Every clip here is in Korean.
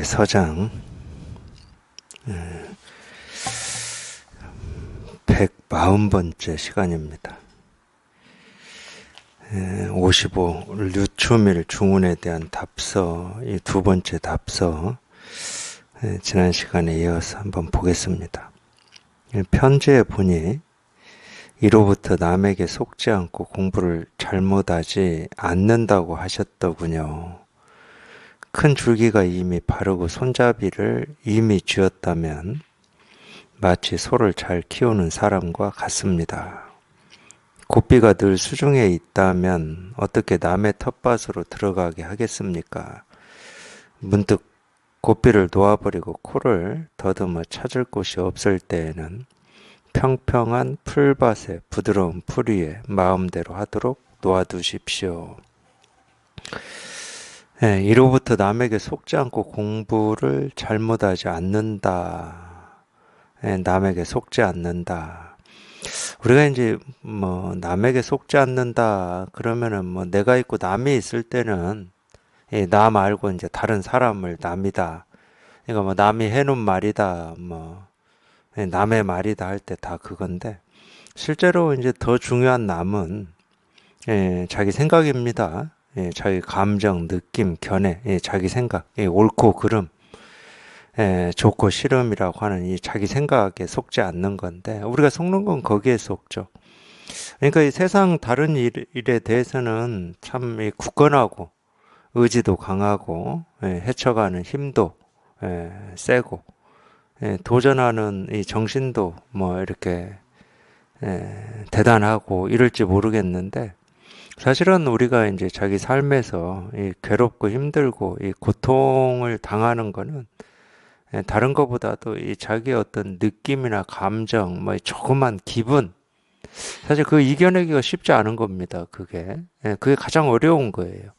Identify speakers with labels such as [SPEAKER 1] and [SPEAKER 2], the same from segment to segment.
[SPEAKER 1] 서장 140번째 시간입니다. 55 류초밀 중운에 대한 답서, 이 두 번째 답서, 지난 시간에 이어서 한번 보겠습니다. 편지에 보니 이로부터 남에게 속지 않고 공부를 잘못하지 않는다고 하셨더군요. 큰 줄기가 이미 바르고 손잡이를 이미 쥐었다면 마치 소를 잘 키우는 사람과 같습니다. 고삐가 늘 수중에 있다면 어떻게 남의 텃밭으로 들어가게 하겠습니까? 문득 고삐를 놓아버리고 코를 더듬어 찾을 곳이 없을 때에는 평평한 풀밭에 부드러운 풀 위에 마음대로 하도록 놓아두십시오. 이로부터 남에게 속지 않고 공부를 잘못하지 않는다. 남에게 속지 않는다. 우리가 이제 남에게 속지 않는다 그러면은 내가 있고 남이 있을 때는 나 말고 이제 다른 사람을 남이다. 그러니까 남이 해놓은 말이다. 남의 말이다 할 때 다 그건데 실제로 이제 더 중요한 남은 자기 생각입니다. 자기 감정, 느낌, 견해, 자기 생각, 옳고 그름, 좋고 싫음이라고 하는 이 자기 생각에 속지 않는 건데 우리가 속는 건 거기에 속죠. 그러니까 이 세상 다른 일에 대해서는 참 굳건하고 의지도 강하고 헤쳐가는 힘도 세고 도전하는 이 정신도 이렇게 대단하고 이럴지 모르겠는데 사실은 우리가 이제 자기 삶에서 이 괴롭고 힘들고 이 고통을 당하는 거는 다른 것보다도 이 자기 어떤 느낌이나 감정, 조그만 기분, 사실 그 이겨내기가 쉽지 않은 겁니다. 그게 가장 어려운 거예요.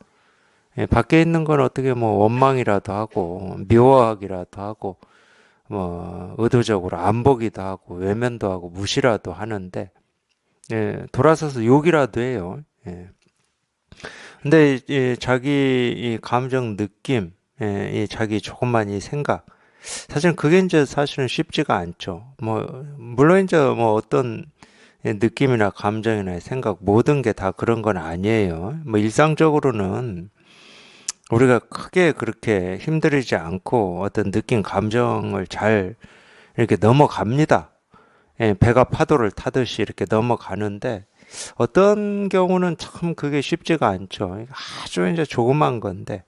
[SPEAKER 1] 밖에 있는 건 어떻게 원망이라도 하고 미워하기라도 하고 의도적으로 안 보기도 하고 외면도 하고 무시라도 하는데 돌아서서 욕이라도 해요. 근데 자기 이 감정 느낌, 이 자기 조금만 이 생각, 사실은 그게 이제 사실은 쉽지가 않죠. 물론 이제 어떤 느낌이나 감정이나 생각 모든 게 다 그런 건 아니에요. 일상적으로는 우리가 크게 그렇게 힘들이지 않고 어떤 느낌 감정을 잘 이렇게 넘어갑니다. 배가 파도를 타듯이 이렇게 넘어가는데 어떤 경우는 참 그게 쉽지가 않죠. 아주 이제 조그만 건데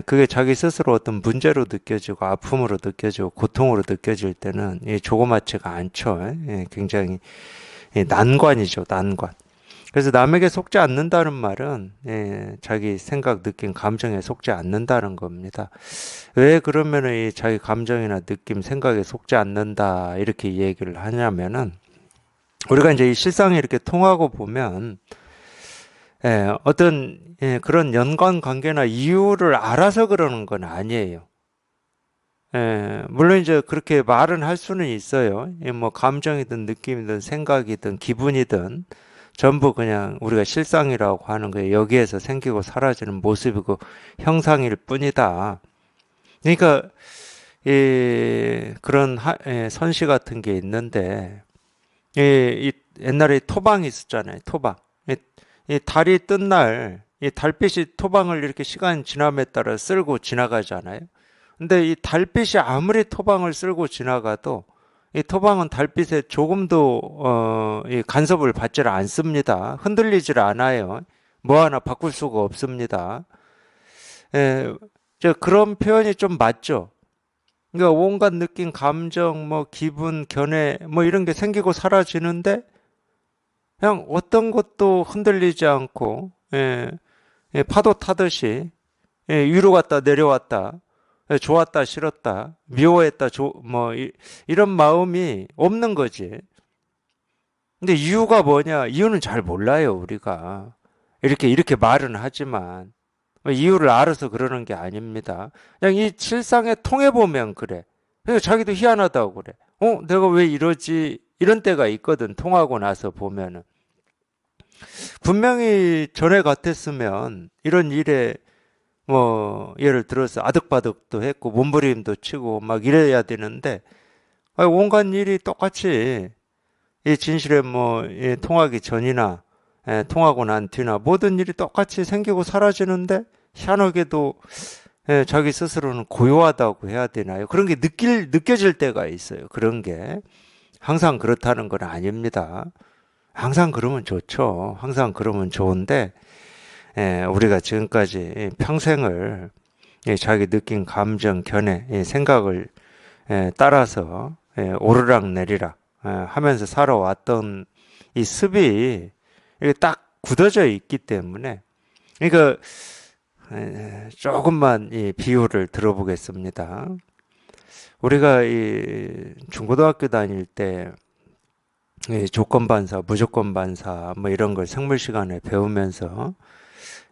[SPEAKER 1] 그게 자기 스스로 어떤 문제로 느껴지고 아픔으로 느껴지고 고통으로 느껴질 때는 조그맣지가 않죠. 굉장히 난관이죠, 난관. 그래서 남에게 속지 않는다는 말은 자기 생각, 느낌, 감정에 속지 않는다는 겁니다. 왜 그러면은 이 자기 감정이나 느낌, 생각에 속지 않는다 이렇게 얘기를 하냐면은 우리가 이제 이 실상에 이렇게 통하고 보면 어떤 그런 연관 관계나 이유를 알아서 그러는 건 아니에요. 물론 이제 그렇게 말은 할 수는 있어요. 감정이든 느낌이든 생각이든 기분이든 전부 그냥 우리가 실상이라고 하는 거예요. 여기에서 생기고 사라지는 모습이고 형상일 뿐이다. 그러니까 그런 선시 같은 게 있는데 옛날에 토방이 있었잖아요. 토방. 이 달이 뜬 날 이 달빛이 토방을 이렇게 시간 지남에 따라 쓸고 지나가잖아요. 근데 이 달빛이 아무리 토방을 쓸고 지나가도 이 토방은 달빛에 조금도 이 간섭을 받지를 않습니다. 흔들리질 않아요. 뭐 하나 바꿀 수가 없습니다. 그런 표현이 좀 맞죠. 그러니까 온갖 느낌, 감정, 기분, 견해, 이런 게 생기고 사라지는데 그냥 어떤 것도 흔들리지 않고 파도 타듯이 위로 갔다 내려왔다. 좋았다 싫었다 미워했다 이런 마음이 없는 거지. 근데 이유가 뭐냐? 이유는 잘 몰라요. 우리가 이렇게 말은 하지만 이유를 알아서 그러는 게 아닙니다. 그냥 이 실상에 통해 보면 그래. 그러니까 자기도 희한하다고 그래. 내가 왜 이러지? 이런 때가 있거든. 통하고 나서 보면은 분명히 전에 같았으면 이런 일에 뭐 예를 들어서 아득바득도 했고 몸부림도 치고 막 이래야 되는데 온갖 일이 똑같이 이 진실에 통하기 전이나 통하고 난 뒤나 모든 일이 똑같이 생기고 사라지는데 희한하게도 자기 스스로는 고요하다고 해야 되나요? 그런 게 느껴질 때가 있어요. 그런 게 항상 그렇다는 건 아닙니다. 항상 그러면 좋죠. 항상 그러면 좋은데 우리가 지금까지 평생을 자기 느낀 감정, 견해, 생각을 따라서 오르락 내리락 하면서 살아왔던 이 습이 이게 딱 굳어져 있기 때문에 그러니까 조금만 이 비유를 들어보겠습니다. 우리가 이 중고등학교 다닐 때 조건반사, 무조건반사 뭐 이런 걸 생물 시간에 배우면서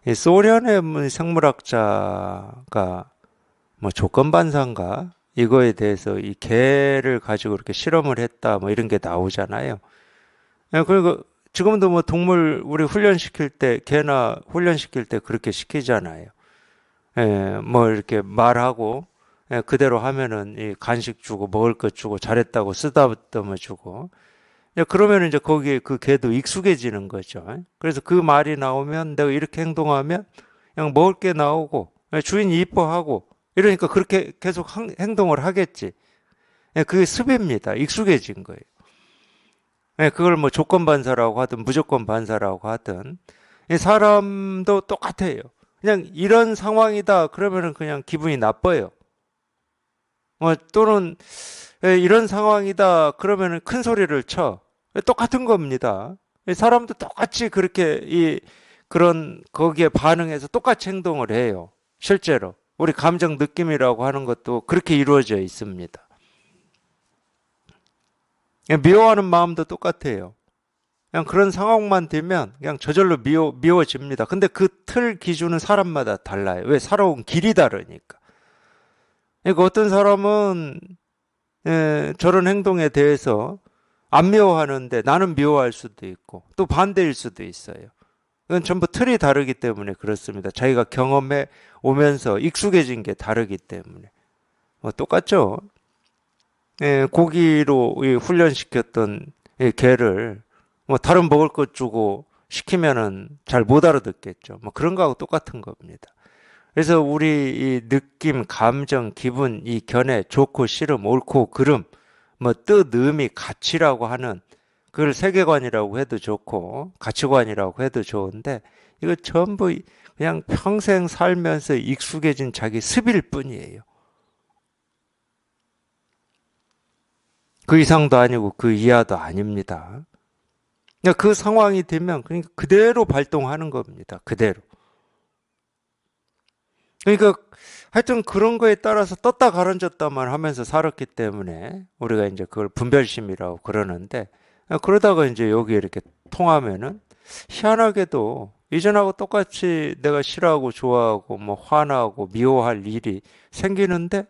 [SPEAKER 1] 이 소련의 생물학자가 뭐 조건반사인가 이거에 대해서 이 개를 가지고 이렇게 실험을 했다 뭐 이런 게 나오잖아요. 그리고 지금도 뭐 동물 우리 훈련시킬 때 개나 훈련시킬 때 그렇게 시키잖아요. 뭐 이렇게 말하고 그대로 하면은 이 간식 주고 먹을 것 주고 잘했다고 쓰다듬어 주고 그러면 이제 거기에 그 개도 익숙해지는 거죠. 그래서 그 말이 나오면 내가 이렇게 행동하면 그냥 먹을 게 나오고 주인이 이뻐하고 이러니까 그렇게 계속 행동을 하겠지. 그게 습입니다. 익숙해진 거예요. 그걸 뭐 조건 반사라고 하든 무조건 반사라고 하든 사람도 똑같아요. 그냥 이런 상황이다 그러면은 그냥 기분이 나빠요. 또는 이런 상황이다 그러면은 큰 소리를 쳐. 똑같은 겁니다. 사람도 똑같이 그렇게 그런 거기에 반응해서 똑같이 행동을 해요. 실제로 우리 감정 느낌이라고 하는 것도 그렇게 이루어져 있습니다. 미워하는 마음도 똑같아요. 그냥 그런 상황만 되면 그냥 저절로 미워집니다. 근데 그 틀 기준은 사람마다 달라요. 왜? 살아온 길이 다르니까. 그러니까 어떤 사람은 저런 행동에 대해서 안 미워하는데 나는 미워할 수도 있고 또 반대일 수도 있어요. 그건 전부 틀이 다르기 때문에 그렇습니다. 자기가 경험해 오면서 익숙해진 게 다르기 때문에. 똑같죠? 고기로 훈련시켰던 개를 다른 먹을 것 주고 시키면은 잘 못 알아듣겠죠. 뭐 그런 거하고 똑같은 겁니다. 그래서 우리 이 느낌, 감정, 기분, 이 견해, 좋고 싫음, 옳고 그름, 뭐 뜻, 의미, 가치라고 하는 그걸 세계관이라고 해도 좋고 가치관이라고 해도 좋은데 이거 전부 그냥 평생 살면서 익숙해진 자기 습일 뿐이에요. 그 이상도 아니고 그 이하도 아닙니다. 그러니까 그 상황이 되면 그러니까 그대로 발동하는 겁니다. 그대로. 그러니까 하여튼 그런 거에 따라서 떴다 가라앉았다만 하면서 살았기 때문에 우리가 이제 그걸 분별심이라고 그러는데 그러다가 이제 여기 이렇게 통하면은 희한하게도 이전하고 똑같이 내가 싫어하고 좋아하고 뭐 화나고 미워할 일이 생기는데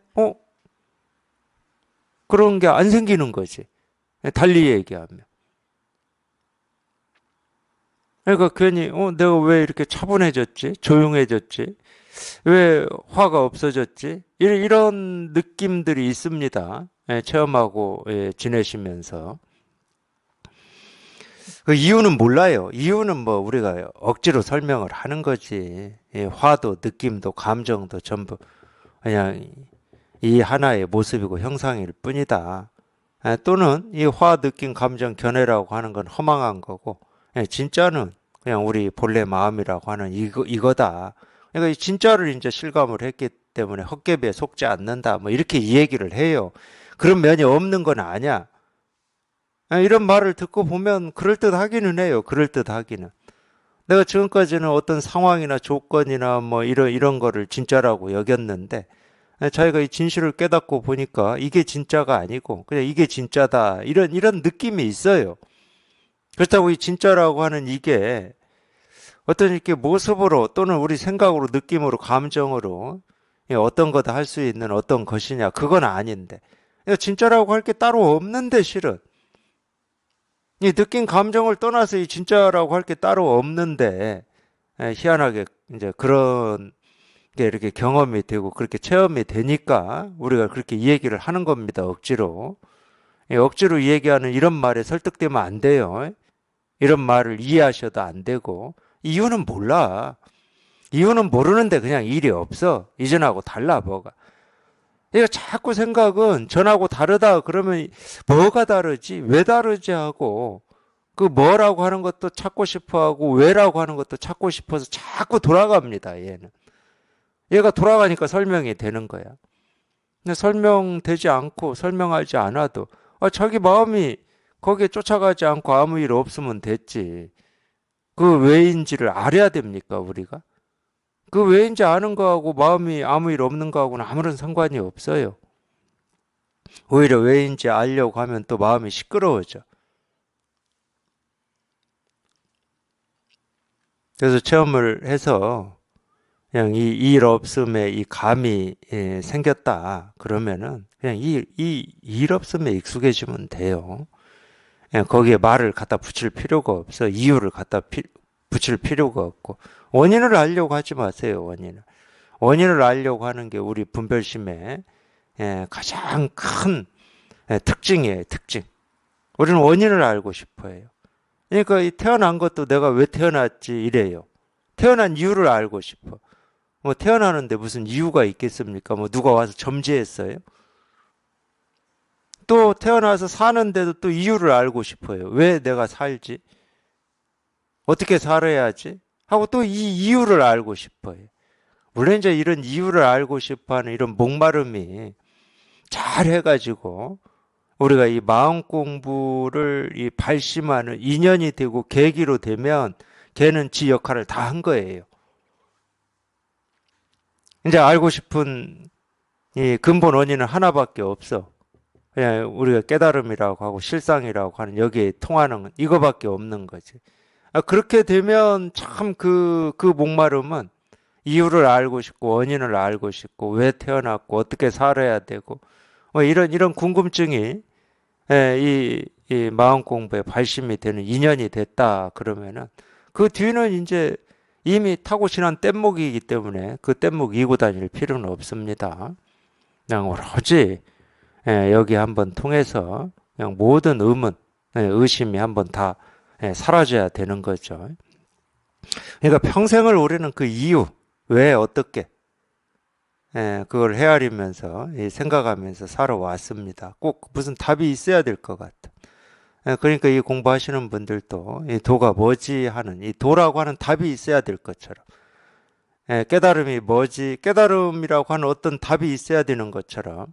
[SPEAKER 1] 그런 게 안 생기는 거지. 달리 얘기하면. 그러니까 괜히 내가 왜 이렇게 차분해졌지? 조용해졌지? 왜 화가 없어졌지? 이런 느낌들이 있습니다. 체험하고 지내시면서. 그 이유는 몰라요. 이유는 뭐 우리가 억지로 설명을 하는 거지. 화도 느낌도 감정도 전부 그냥 이 하나의 모습이고 형상일 뿐이다. 또는 이 화, 느낌, 감정, 견해라고 하는 건 허망한 거고 진짜는 그냥 우리 본래 마음이라고 하는 이거다. 그러니까 이 진짜를 이제 실감을 했기 때문에 헛개비에 속지 않는다. 뭐 이렇게 이 얘기를 해요. 그런 면이 없는 건 아니야. 이런 말을 듣고 보면 그럴듯하기는 해요. 그럴듯하기는. 내가 지금까지는 어떤 상황이나 조건이나 뭐 이런 거를 진짜라고 여겼는데 자기가 이 진실을 깨닫고 보니까 이게 진짜가 아니고 그냥 이게 진짜다. 이런 느낌이 있어요. 그렇다고 이 진짜라고 하는 이게 어떤 이렇게 모습으로 또는 우리 생각으로 느낌으로 감정으로 어떤 거다 할 수 있는 어떤 것이냐 그건 아닌데 진짜라고 할 게 따로 없는데 실은 이 느낀 감정을 떠나서 이 진짜라고 할 게 따로 없는데 희한하게 이제 그런 이렇게 경험이 되고 그렇게 체험이 되니까 우리가 그렇게 이 얘기를 하는 겁니다. 억지로. 억지로 얘기하는 이런 말에 설득되면 안 돼요. 이런 말을 이해하셔도 안 되고. 이유는 몰라. 이유는 모르는데 그냥 일이 없어. 이전하고 달라 뭐가. 그러니까 자꾸 생각은 전하고 다르다 그러면 뭐가 다르지? 왜 다르지 하고 그 뭐라고 하는 것도 찾고 싶어 하고 왜라고 하는 것도 찾고 싶어서 자꾸 돌아갑니다. 얘는. 얘가 돌아가니까 설명이 되는 거야. 근데 설명되지 않고 설명하지 않아도 자기 마음이 거기에 쫓아가지 않고 아무 일 없으면 됐지. 그 왜인지를 알아야 됩니까, 우리가? 그 왜인지 아는 거하고 마음이 아무 일 없는 거하고는 아무런 상관이 없어요. 오히려 왜인지 알려고 하면 또 마음이 시끄러워져. 그래서 체험을 해서 그냥 이 일 없음에 이 감이 생겼다. 그러면은 그냥 이 일 없음에 익숙해지면 돼요. 거기에 말을 갖다 붙일 필요가 없어. 이유를 갖다 붙일 필요가 없고. 원인을 알려고 하지 마세요, 원인을. 원인을 알려고 하는 게 우리 분별심의 가장 큰 특징이에요, 특징. 우리는 원인을 알고 싶어 해요. 그러니까 이 태어난 것도 내가 왜 태어났지 이래요. 태어난 이유를 알고 싶어. 뭐 태어나는데 무슨 이유가 있겠습니까? 뭐 누가 와서 점지했어요? 또 태어나서 사는데도 또 이유를 알고 싶어요. 왜 내가 살지? 어떻게 살아야지? 하고 또 이 이유를 알고 싶어요. 물론 이제 이런 이유를 알고 싶어하는 이런 목마름이 잘 해가지고 우리가 이 마음 공부를 이 발심하는 인연이 되고 계기로 되면 걔는 지 역할을 다 한 거예요. 이제 알고 싶은 이 근본 원인은 하나밖에 없어. 그냥 우리가 깨달음이라고 하고 실상이라고 하는 여기에 통하는 이거밖에 없는 거지. 그렇게 되면 참 그 목마름은 이유를 알고 싶고 원인을 알고 싶고 왜 태어났고 어떻게 살아야 되고 뭐 이런 궁금증이 이 마음 공부에 발심이 되는 인연이 됐다 그러면은 그 뒤는 이제 이미 타고 지난 뗏목이기 때문에 그 뗏목 이고 다닐 필요는 없습니다. 그냥 오로지 여기 한번 통해서 그냥 모든 의문, 의심이 한번 다 사라져야 되는 거죠. 그러니까 평생을 우리는 그 이유, 왜, 어떻게, 그걸 헤아리면서 생각하면서 살아왔습니다. 꼭 무슨 답이 있어야 될 것 같아. 그러니까 이 공부하시는 분들도 이 도가 뭐지 하는 이 도라고 하는 답이 있어야 될 것처럼 깨달음이 뭐지 깨달음이라고 하는 어떤 답이 있어야 되는 것처럼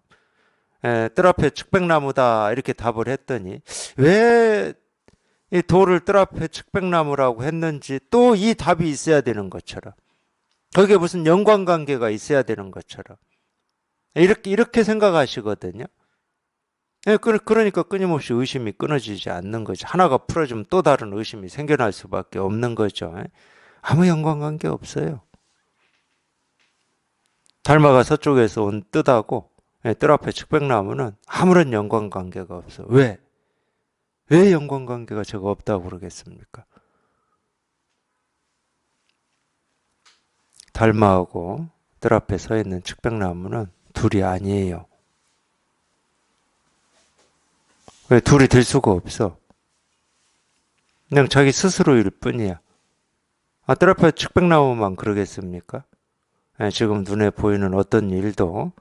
[SPEAKER 1] 뜰 앞에 측백나무다 이렇게 답을 했더니 왜 이 도를 뜰 앞에 측백나무라고 했는지 또 이 답이 있어야 되는 것처럼 거기에 무슨 연관관계가 있어야 되는 것처럼 이렇게 생각하시거든요. 그러니까 끊임없이 의심이 끊어지지 않는 거죠. 하나가 풀어지면 또 다른 의심이 생겨날 수밖에 없는 거죠. 아무 연관관계 없어요. 달마가 서쪽에서 온 뜻하고 뜰 앞에 측백나무는 아무런 연관관계가 없어. 왜? 왜 연관관계가 저거 없다고 그러겠습니까? 달마하고 뜰 앞에 서 있는 측백나무는 둘이 아니에요. 왜 둘이 될 수가 없어. 그냥 자기 스스로일 뿐이야. 뜰 앞에 측백나무만 그러겠습니까? 지금 눈에 보이는 어떤 일도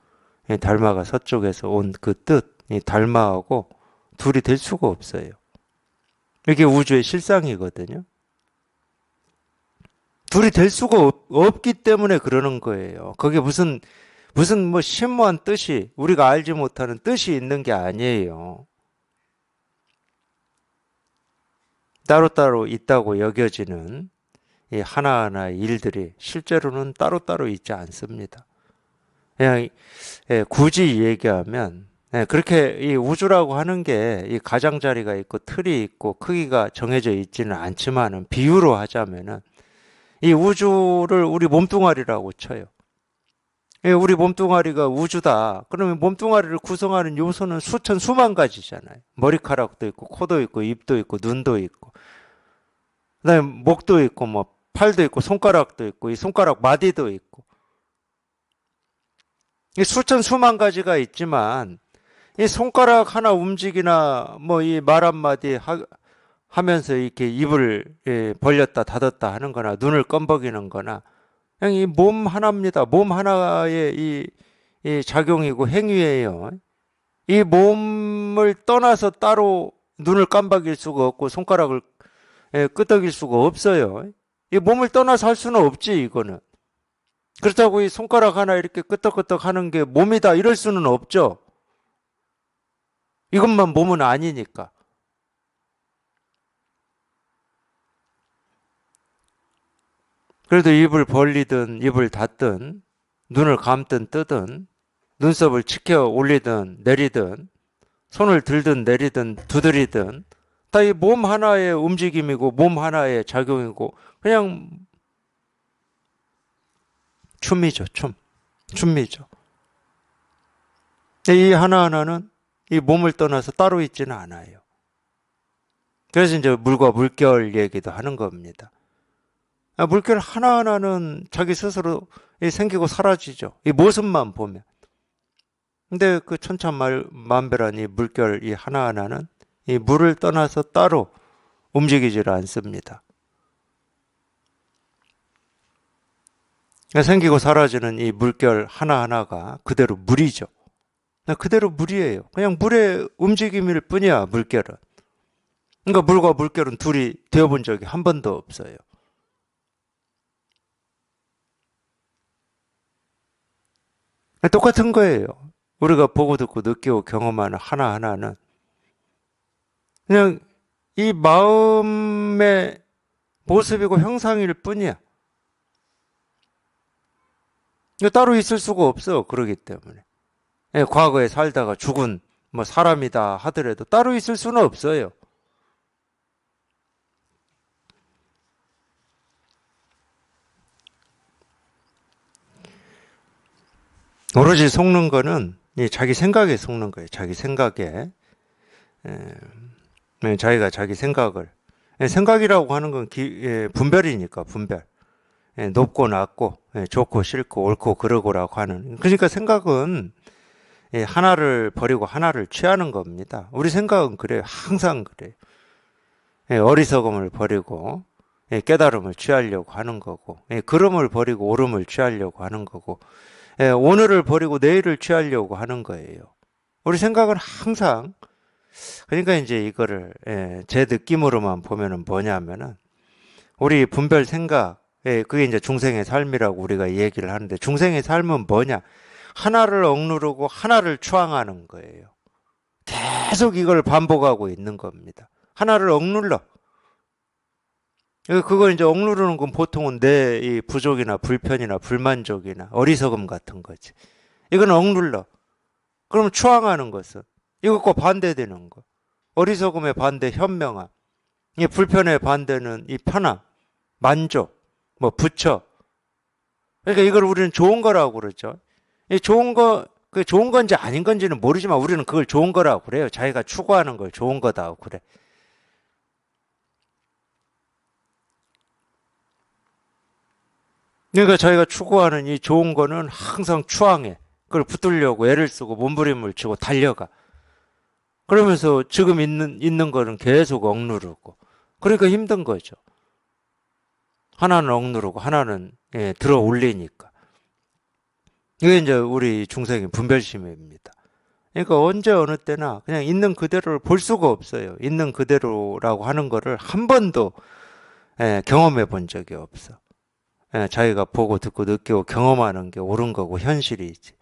[SPEAKER 1] 달마가 서쪽에서 온 그 뜻, 이 달마하고 둘이 될 수가 없어요. 이게 우주의 실상이거든요. 둘이 될 수가 없기 때문에 그러는 거예요. 그게 무슨 뭐 심오한 뜻이 우리가 알지 못하는 뜻이 있는 게 아니에요. 따로따로 있다고 여겨지는 이 하나하나의 일들이 실제로는 따로따로 있지 않습니다. 그냥 굳이 얘기하면 그렇게 이 우주라고 하는 게 이 가장자리가 있고 틀이 있고 크기가 정해져 있지는 않지만은 비유로 하자면은 이 우주를 우리 몸뚱아리라고 쳐요. 우리 몸뚱아리가 우주다. 그러면 몸뚱아리를 구성하는 요소는 수천 수만 가지잖아요. 머리카락도 있고 코도 있고 입도 있고 눈도 있고 그다음에 목도 있고 뭐 팔도 있고 손가락도 있고 이 손가락 마디도 있고 이 수천 수만 가지가 있지만 이 손가락 하나 움직이나 뭐 이 말 한마디 하면서 이렇게 입을 벌렸다 닫았다 하는 거나 눈을 껌벅이는 거나 그냥 이 몸 하나입니다. 몸 하나의 이 작용이고 행위예요. 이 몸을 떠나서 따로 눈을 깜박일 수가 없고 손가락을 끄덕일 수가 없어요. 이 몸을 떠나서 할 수는 없지 이거는. 그렇다고 이 손가락 하나 이렇게 끄덕끄덕 하는 게 몸이다 이럴 수는 없죠. 이것만 몸은 아니니까. 그래도 입을 벌리든 입을 닫든 눈을 감든 뜨든 눈썹을 치켜 올리든 내리든 손을 들든 내리든 두드리든 다 이 몸 하나의 움직임이고 몸 하나의 작용이고 그냥 춤이죠. 춤이죠. 이 하나하나는 이 몸을 떠나서 따로 있지는 않아요. 그래서 이제 물과 물결 얘기도 하는 겁니다. 물결 하나하나는 자기 스스로 생기고 사라지죠. 이 모습만 보면. 근데 그 천차만별한 이 물결 이 하나하나는 이 물을 떠나서 따로 움직이지를 않습니다. 생기고 사라지는 이 물결 하나하나가 그대로 물이죠. 그대로 물이에요. 그냥 물의 움직임일 뿐이야, 물결은. 그러니까 물과 물결은 둘이 되어본 적이 한 번도 없어요. 똑같은 거예요. 우리가 보고 듣고 느끼고 경험하는 하나하나는 그냥 이 마음의 모습이고 형상일 뿐이야. 따로 있을 수가 없어. 그러기 때문에. 과거에 살다가 죽은 뭐 사람이다 하더라도 따로 있을 수는 없어요. 오로지 속는 거는 자기 생각에 속는 거예요. 자기 생각에. 자기가 자기 생각을. 생각이라고 하는 건 분별이니까, 분별. 높고 낮고, 좋고 싫고, 옳고 그러고라고 하는. 그러니까 생각은 하나를 버리고 하나를 취하는 겁니다. 우리 생각은 그래요. 항상 그래요. 어리석음을 버리고, 깨달음을 취하려고 하는 거고, 그름을 버리고 옳음을 취하려고 하는 거고, 오늘을 버리고 내일을 취하려고 하는 거예요. 우리 생각은 항상 그러니까 이제 이거를 제 느낌으로만 보면은 뭐냐면은 우리 분별 생각 그게 이제 중생의 삶이라고 우리가 얘기를 하는데 중생의 삶은 뭐냐? 하나를 억누르고 하나를 추앙하는 거예요. 계속 이걸 반복하고 있는 겁니다. 하나를 억눌러. 그걸 이제 억누르는 건 보통은 내 이 부족이나 불편이나 불만족이나 어리석음 같은 거지. 이건 억눌러. 그럼 추앙하는 것은 이것과 반대되는 거. 어리석음의 반대 현명함. 이 불편의 반대는 이 편함, 만족, 뭐 부처. 그러니까 이걸 우리는 좋은 거라고 그러죠. 이 좋은 거, 그 좋은 건지 아닌 건지는 모르지만 우리는 그걸 좋은 거라고 그래요. 자기가 추구하는 걸 좋은 거다고 그래. 그러니까 자기가 추구하는 이 좋은 거는 항상 추앙해. 그걸 붙들려고 애를 쓰고 몸부림을 치고 달려가. 그러면서 지금 있는 거는 계속 억누르고. 그러니까 힘든 거죠. 하나는 억누르고 하나는 들어 올리니까. 이게 이제 우리 중생의 분별심입니다. 그러니까 언제 어느 때나 그냥 있는 그대로를 볼 수가 없어요. 있는 그대로라고 하는 거를 한 번도 경험해 본 적이 없어. 자기가 보고 듣고 느끼고 경험하는 게 옳은 거고 현실이지.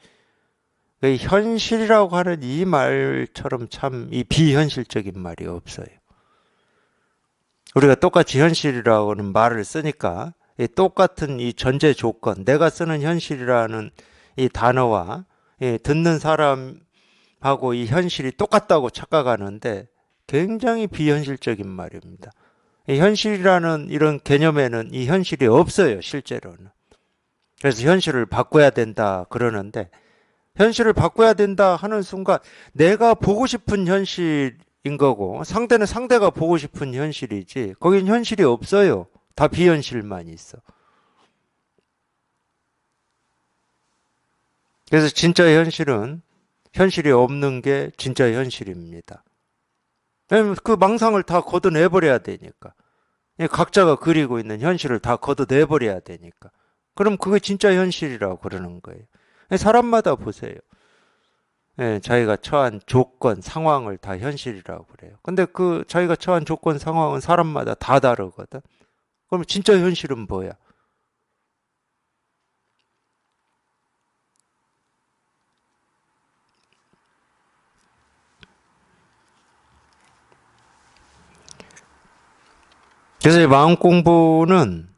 [SPEAKER 1] 현실이라고 하는 이 말처럼 참 이 비현실적인 말이 없어요. 우리가 똑같이 현실이라고는 말을 쓰니까 똑같은 이 전제 조건, 내가 쓰는 현실이라는 이 단어와 듣는 사람하고 이 현실이 똑같다고 착각하는데 굉장히 비현실적인 말입니다. 현실이라는 이런 개념에는 이 현실이 없어요, 실제로는. 그래서 현실을 바꿔야 된다 그러는데 현실을 바꿔야 된다 하는 순간 내가 보고 싶은 현실인 거고 상대는 상대가 보고 싶은 현실이지 거긴 현실이 없어요. 다 비현실만 있어. 그래서 진짜 현실은 현실이 없는 게 진짜 현실입니다. 왜냐면 그 망상을 다 걷어내버려야 되니까. 각자가 그리고 있는 현실을 다 걷어내버려야 되니까. 그럼 그게 진짜 현실이라고 그러는 거예요. 사람마다 보세요. 자기가 처한 조건, 상황을 다 현실이라고 그래요. 근데 그 자기가 처한 조건, 상황은 사람마다 다 다르거든. 그럼 진짜 현실은 뭐야? 그래서 이 마음 공부는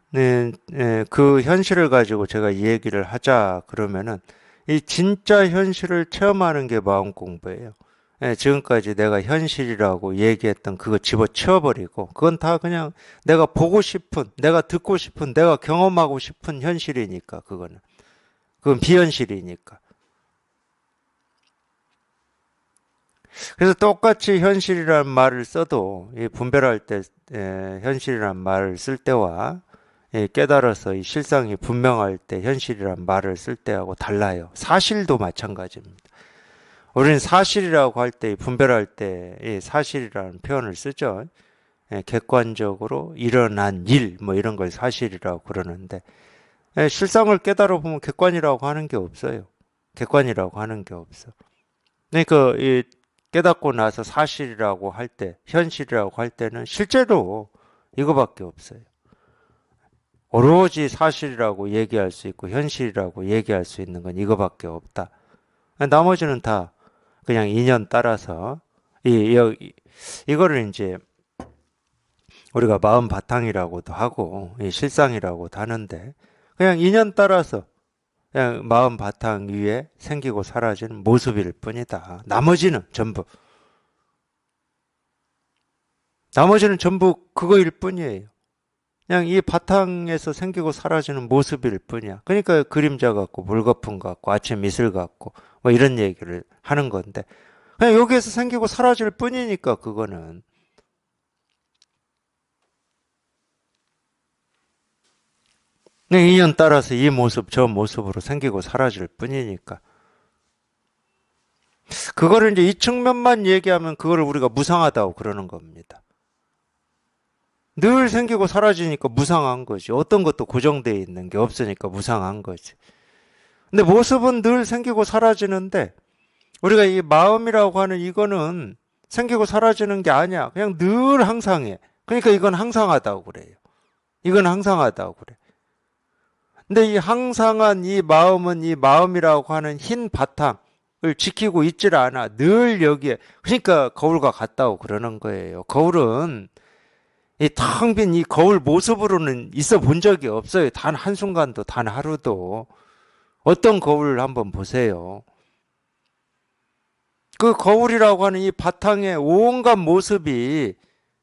[SPEAKER 1] 그 현실을 가지고 제가 이 얘기를 하자 그러면은 이 진짜 현실을 체험하는 게 마음 공부예요. 지금까지 내가 현실이라고 얘기했던 그거 집어치워버리고 그건 다 그냥 내가 보고 싶은, 내가 듣고 싶은, 내가 경험하고 싶은 현실이니까 그거는. 그건 비현실이니까. 그래서 똑같이 현실이라는 말을 써도 이 분별할 때 현실이라는 말을 쓸 때와 깨달아서 이 실상이 분명할 때 현실이라는 말을 쓸 때하고 달라요. 사실도 마찬가지입니다. 우리는 사실이라고 할 때, 분별할 때 이 사실이라는 표현을 쓰죠. 객관적으로 일어난 일, 뭐 이런 걸 사실이라고 그러는데, 실상을 깨달아 보면 객관이라고 하는 게 없어요. 객관이라고 하는 게 없어. 그러니까 이 깨닫고 나서 사실이라고 할 때, 현실이라고 할 때는 실제로 이거밖에 없어요. 오로지 사실이라고 얘기할 수 있고 현실이라고 얘기할 수 있는 건 이거밖에 없다. 나머지는 다 그냥 인연 따라서 이거를 이제 우리가 마음 바탕이라고도 하고 실상이라고도 하는데 그냥 인연 따라서 그냥 마음 바탕 위에 생기고 사라지는 모습일 뿐이다. 나머지는 전부 그거일 뿐이에요. 그냥 이 바탕에서 생기고 사라지는 모습일 뿐이야. 그러니까 그림자 같고 물거품 같고 아침 이슬 같고 뭐 이런 얘기를 하는 건데 그냥 여기에서 생기고 사라질 뿐이니까 그거는 그냥 인연 따라서 이 모습 저 모습으로 생기고 사라질 뿐이니까 그거를 이제 이 측면만 얘기하면 그거를 우리가 무상하다고 그러는 겁니다. 늘 생기고 사라지니까 무상한 거지. 어떤 것도 고정되어 있는 게 없으니까 무상한 거지. 근데 모습은 늘 생기고 사라지는데 우리가 이 마음이라고 하는 이거는 생기고 사라지는 게 아니야. 그냥 늘 항상해. 그러니까 이건 항상하다고 그래요. 이건 항상하다고 그래. 근데 이 항상한 이 마음은 이 마음이라고 하는 흰 바탕을 지키고 있질 않아. 늘 여기에. 그러니까 거울과 같다고 그러는 거예요. 거울은 이 텅 빈 이 거울 모습으로는 있어 본 적이 없어요. 단 한순간도, 단 하루도. 어떤 거울을 한번 보세요. 그 거울이라고 하는 이 바탕에 온갖 모습이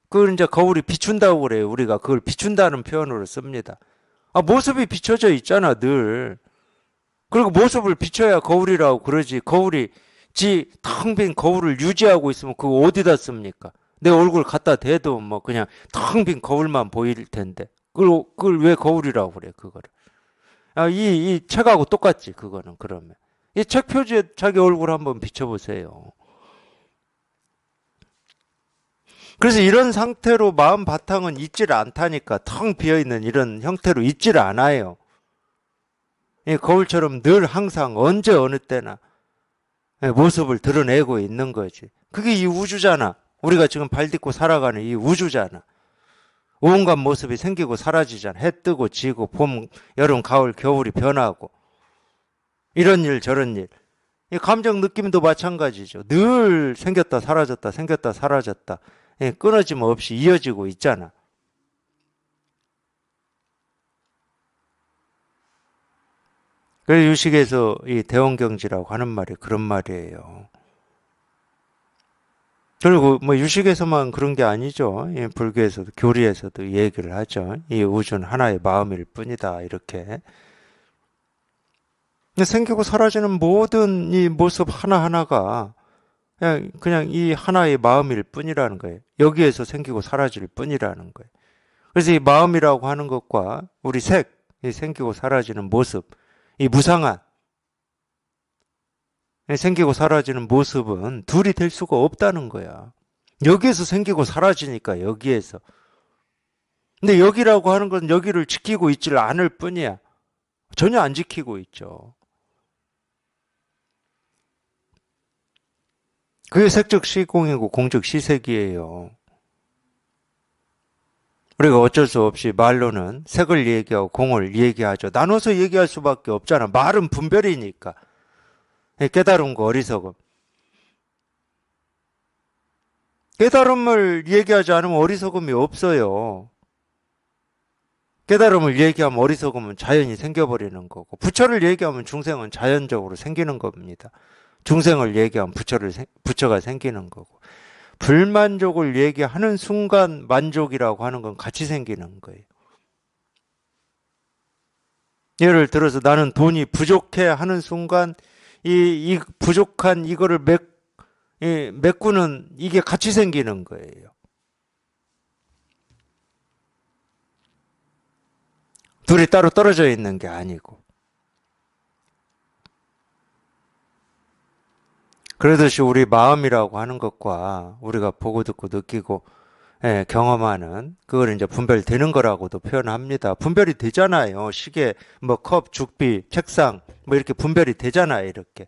[SPEAKER 1] 그걸 이제 거울이 비춘다고 그래요. 우리가 그걸 비춘다는 표현으로 씁니다. 모습이 비춰져 있잖아, 늘. 그리고 모습을 비춰야 거울이라고 그러지. 거울이 텅 빈 거울을 유지하고 있으면 그거 어디다 씁니까? 내 얼굴 갖다 대도 뭐 그냥 텅 빈 거울만 보일 텐데. 그걸 왜 거울이라고 그래, 그거를. 이 책하고 똑같지, 그거는 그러면. 이 책 표지에 자기 얼굴 한번 비춰보세요. 그래서 이런 상태로 마음 바탕은 있질 않다니까. 텅 비어있는 이런 형태로 있질 않아요. 이 거울처럼 늘 항상 언제 어느 때나 모습을 드러내고 있는 거지. 그게 이 우주잖아. 우리가 지금 발 딛고 살아가는 이 우주잖아. 온갖 모습이 생기고 사라지잖아. 해 뜨고 지고 봄, 여름, 가을, 겨울이 변하고 이런 일 저런 일. 이 감정 느낌도 마찬가지죠. 늘 생겼다 사라졌다 생겼다 사라졌다. 끊어짐 없이 이어지고 있잖아. 그래서 유식에서 이 대원경지라고 하는 말이 그런 말이에요. 그리고 뭐 유식에서만 그런 게 아니죠. 불교에서도 교리에서도 얘기를 하죠. 이 우주는 하나의 마음일 뿐이다. 이렇게. 생기고 사라지는 모든 이 모습 하나하나가 그냥 이 하나의 마음일 뿐이라는 거예요. 여기에서 생기고 사라질 뿐이라는 거예요. 그래서 이 마음이라고 하는 것과 우리 이 생기고 사라지는 모습, 이 무상한 생기고 사라지는 모습은 둘이 될 수가 없다는 거야. 여기에서 생기고 사라지니까 여기에서. 근데 여기라고 하는 건 여기를 지키고 있지를 않을 뿐이야. 전혀 안 지키고 있죠. 그게 색즉 시공이고 공즉 시색이에요. 우리가 어쩔 수 없이 말로는 색을 얘기하고 공을 얘기하죠. 나눠서 얘기할 수밖에 없잖아. 말은 분별이니까. 깨달은 거 어리석음. 깨달음을 얘기하지 않으면 어리석음이 없어요. 깨달음을 얘기하면 어리석음은 자연히 생겨버리는 거고, 부처를 얘기하면 중생은 자연적으로 생기는 겁니다. 중생을 얘기하면 부처가 생기는 거고, 불만족을 얘기하는 순간 만족이라고 하는 건 같이 생기는 거예요. 예를 들어서 나는 돈이 부족해 하는 순간 이 부족한 이거를 메꾸는 이게 같이 생기는 거예요. 둘이 따로 떨어져 있는 게 아니고. 그러듯이 우리 마음이라고 하는 것과 우리가 보고 듣고 느끼고 경험하는 그걸 이제 분별되는 거라고도 표현합니다. 분별이 되잖아요. 시계, 뭐 컵, 죽비, 책상 뭐 이렇게 분별이 되잖아요. 이렇게.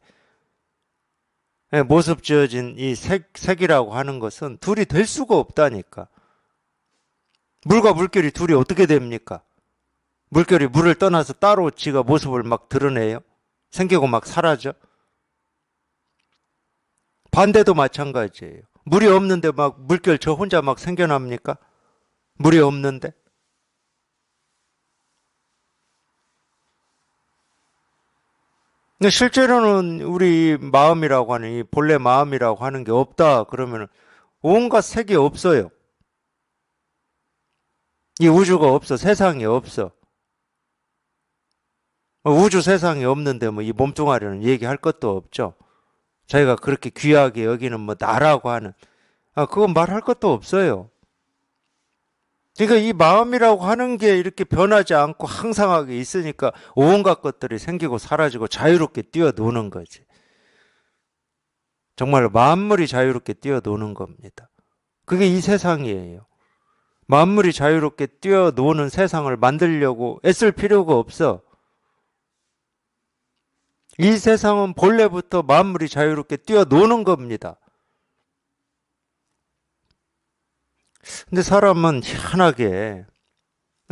[SPEAKER 1] 모습 지어진 이 색이라고 하는 것은 둘이 될 수가 없다니까. 물과 물결이 둘이 어떻게 됩니까? 물결이 물을 떠나서 따로 지가 모습을 막 드러내요. 생기고 막 사라져. 반대도 마찬가지예요. 물이 없는데 막 물결 저 혼자 막 생겨납니까? 물이 없는데. 근데 실제로는 우리 마음이라고 하는 이 본래 마음이라고 하는 게 없다 그러면 온갖 색이 없어요. 이 우주가 없어. 세상이 없어. 우주 세상이 없는데 뭐 이 몸뚱아리는 얘기할 것도 없죠. 자기가 그렇게 귀하게 여기는 뭐 나라고 하는 그건 말할 것도 없어요. 그러니까 이 마음이라고 하는 게 이렇게 변하지 않고 항상하게 있으니까 온갖 것들이 생기고 사라지고 자유롭게 뛰어노는 거지. 정말로 만물이 자유롭게 뛰어노는 겁니다. 그게 이 세상이에요. 만물이 자유롭게 뛰어노는 세상을 만들려고 애쓸 필요가 없어. 이 세상은 본래부터 만물이 자유롭게 뛰어노는 겁니다. 근데 사람은 희한하게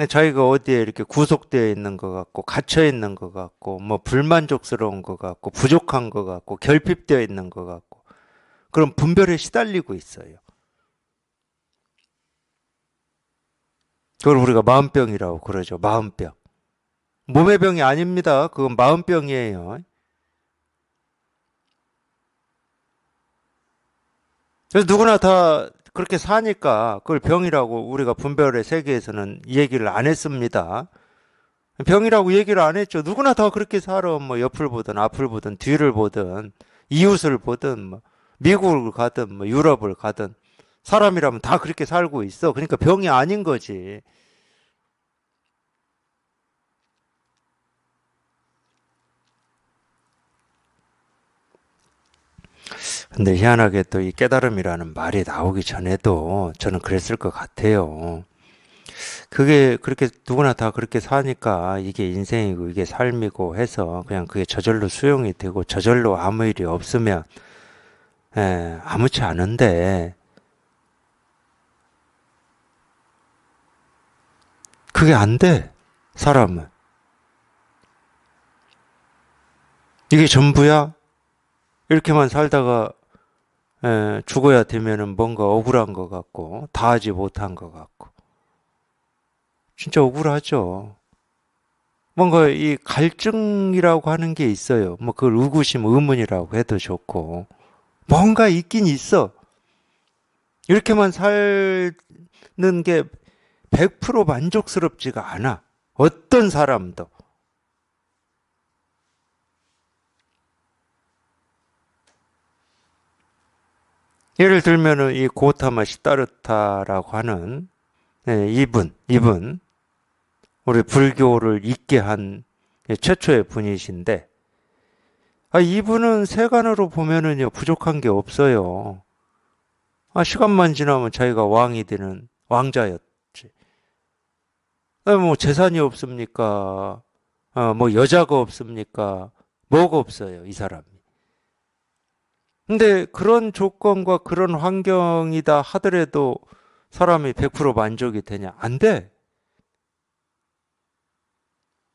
[SPEAKER 1] 자기가 어디에 이렇게 구속되어 있는 것 같고 갇혀 있는 것 같고 뭐 불만족스러운 것 같고 부족한 것 같고 결핍되어 있는 것 같고 그런 분별에 시달리고 있어요. 그걸 우리가 마음병이라고 그러죠. 마음병. 몸의 병이 아닙니다. 그건 마음병이에요. 그래서 누구나 다 그렇게 사니까 그걸 병이라고 우리가 분별의 세계에서는 얘기를 안 했습니다. 병이라고 얘기를 안 했죠. 누구나 다 그렇게 살아. 뭐 옆을 보든 앞을 보든 뒤를 보든 이웃을 보든 뭐 미국을 가든 뭐 유럽을 가든 사람이라면 다 그렇게 살고 있어. 그러니까 병이 아닌 거지. 근데 희한하게 또 이 깨달음이라는 말이 나오기 전에도 저는 그랬을 것 같아요. 그게 그렇게 누구나 다 그렇게 사니까 이게 인생이고 이게 삶이고 해서 그냥 그게 저절로 수용이 되고 저절로 아무 일이 없으면 아무렇지 않은데 그게 안 돼. 사람은. 이게 전부야? 이렇게만 살다가 죽어야 되면은 뭔가 억울한 것 같고 다 하지 못한 것 같고 진짜 억울하죠. 뭔가 이 갈증이라고 하는 게 있어요. 뭐 그걸 의구심, 의문이라고 해도 좋고 뭔가 있긴 있어. 이렇게만 사는 게 100% 만족스럽지가 않아. 어떤 사람도. 예를 들면은 이 고타마 시다르타라고 하는 이분 우리 불교를 있게 한 최초의 분이신데 이분은 세간으로 보면은요, 부족한 게 없어요. 시간만 지나면 자기가 왕이 되는 왕자였지. 뭐 재산이 없습니까? 뭐 여자가 없습니까? 뭐가 없어요, 이 사람이. 근데 그런 조건과 그런 환경이다 하더라도 사람이 100% 만족이 되냐? 안 돼.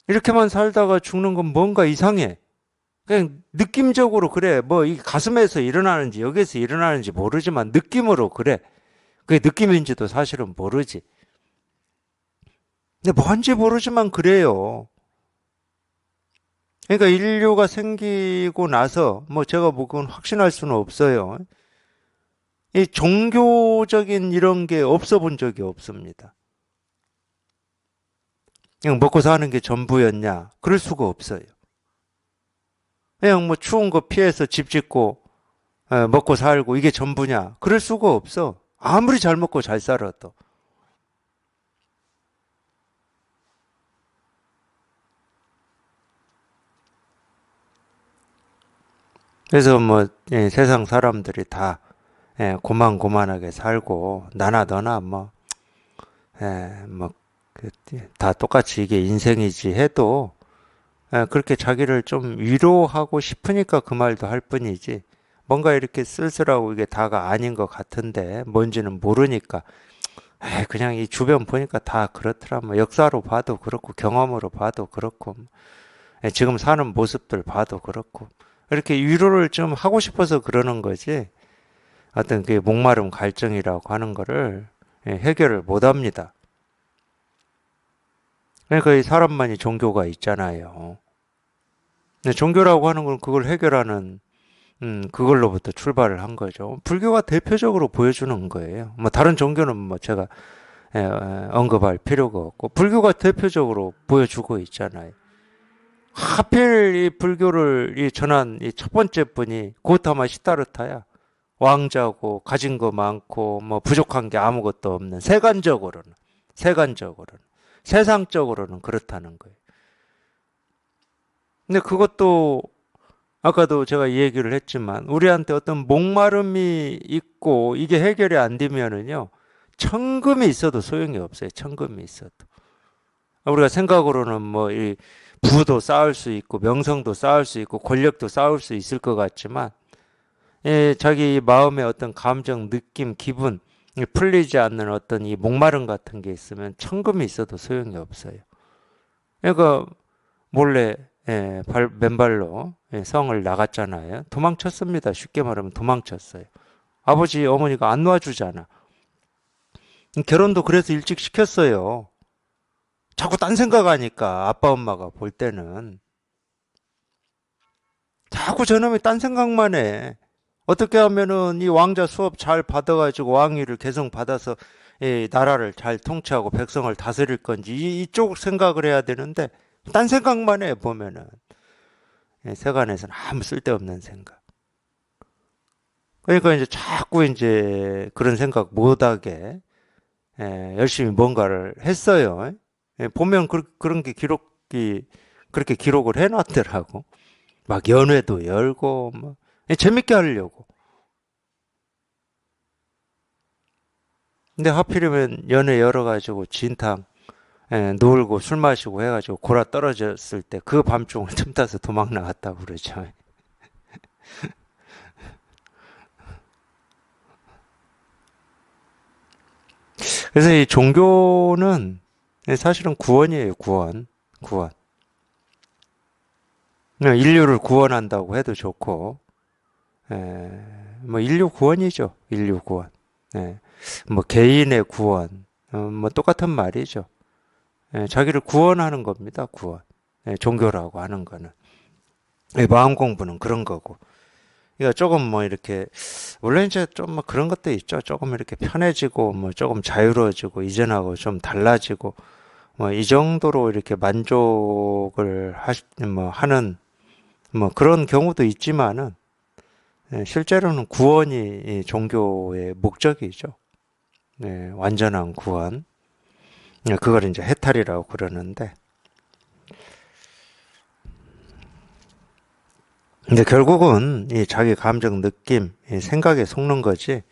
[SPEAKER 1] 이렇게만 살다가 죽는 건 뭔가 이상해. 그냥 느낌적으로 그래. 뭐 이 가슴에서 일어나는지 여기서 일어나는지 모르지만 느낌으로 그래. 그게 느낌인지도 사실은 모르지. 근데 뭔지 모르지만 그래요. 그러니까 인류가 생기고 나서 뭐 제가 뭐 그건 확신할 수는 없어요. 이 종교적인 이런 게 없어 본 적이 없습니다. 그냥 먹고 사는 게 전부였냐? 그럴 수가 없어요. 그냥 뭐 추운 거 피해서 집 짓고 먹고 살고 이게 전부냐? 그럴 수가 없어. 아무리 잘 먹고 잘 살아도. 그래서 뭐 세상 사람들이 다 고만고만하게 살고 나나 너나 뭐다 똑같이 이게 인생이지 해도 그렇게 자기를 좀 위로하고 싶으니까 그 말도 할 뿐이지 뭔가 이렇게 쓸쓸하고 이게 다가 아닌 것 같은데 뭔지는 모르니까 그냥 이 주변 보니까 다 그렇더라. 뭐 역사로 봐도 그렇고 경험으로 봐도 그렇고 지금 사는 모습들 봐도 그렇고 이렇게 위로를 좀 하고 싶어서 그러는 거지. 어떤 그 목마름 갈증이라고 하는 거를 해결을 못 합니다. 그러니까 이 사람만이 종교가 있잖아요. 근데 종교라고 하는 건 그걸 해결하는 그걸로부터 출발을 한 거죠. 불교가 대표적으로 보여주는 거예요. 뭐 다른 종교는 뭐 제가 언급할 필요가 없고 불교가 대표적으로 보여주고 있잖아요. 하필 이 불교를 전한 이 첫 번째 분이 고타마 시타르타야. 왕자고 가진 거 많고 뭐 부족한 게 아무것도 없는 세간적으로는 세상적으로는 그렇다는 거예요. 근데 그것도 아까도 제가 이 얘기를 했지만 우리한테 어떤 목마름이 있고 이게 해결이 안 되면은요. 천금이 있어도 소용이 없어요. 천금이 있어도. 우리가 생각으로는 뭐 이 부도 쌓을 수 있고 명성도 쌓을 수 있고 권력도 쌓을 수 있을 것 같지만 자기 마음의 어떤 감정, 느낌, 기분 풀리지 않는 어떤 이 목마름 같은 게 있으면 천금이 있어도 소용이 없어요. 그러니까 몰래 맨발로 성을 나갔잖아요. 도망쳤습니다. 쉽게 말하면 도망쳤어요. 아버지, 어머니가 안 놔주잖아. 결혼도 그래서 일찍 시켰어요. 자꾸 딴 생각하니까 아빠 엄마가 볼 때는 자꾸 저놈이 딴 생각만 해. 어떻게 하면은 이 왕자 수업 잘 받아가지고 왕위를 계속 받아서 이 나라를 잘 통치하고 백성을 다스릴 건지 이쪽 생각을 해야 되는데 딴 생각만 해 보면은 세간에서는 아무 쓸데없는 생각. 그러니까 이제 자꾸 이제 그런 생각 못하게 열심히 뭔가를 했어요. 보면 그런 게 기록이 그렇게 기록을 해놨더라고. 막 연회도 열고 막 재밌게 하려고. 근데 하필이면 연회 열어가지고 진탕 놀고 술 마시고 해가지고 골아 떨어졌을 때 그 밤중을 틈타서 도망 나갔다고 그러죠. 그래서 이 종교는 사실은 구원이에요. 구원. 그냥 인류를 구원한다고 해도 좋고, 뭐 인류 구원이죠. 인류 구원. 예, 뭐 개인의 구원, 뭐 똑같은 말이죠. 자기를 구원하는 겁니다. 구원. 종교라고 하는 거는. 마음 공부는 그런 거고. 그러니까 조금 뭐 이렇게 물론 이제 좀 뭐 그런 것도 있죠. 조금 이렇게 편해지고 뭐 조금 자유로워지고 이전하고 좀 달라지고 뭐 이 정도로 이렇게 만족을 뭐 하는 뭐 그런 경우도 있지만은 실제로는 구원이 이 종교의 목적이죠. 완전한 구원. 그걸 이제 해탈이라고 그러는데 근데 결국은 이 자기 감정, 느낌, 이 생각에 속는 거지.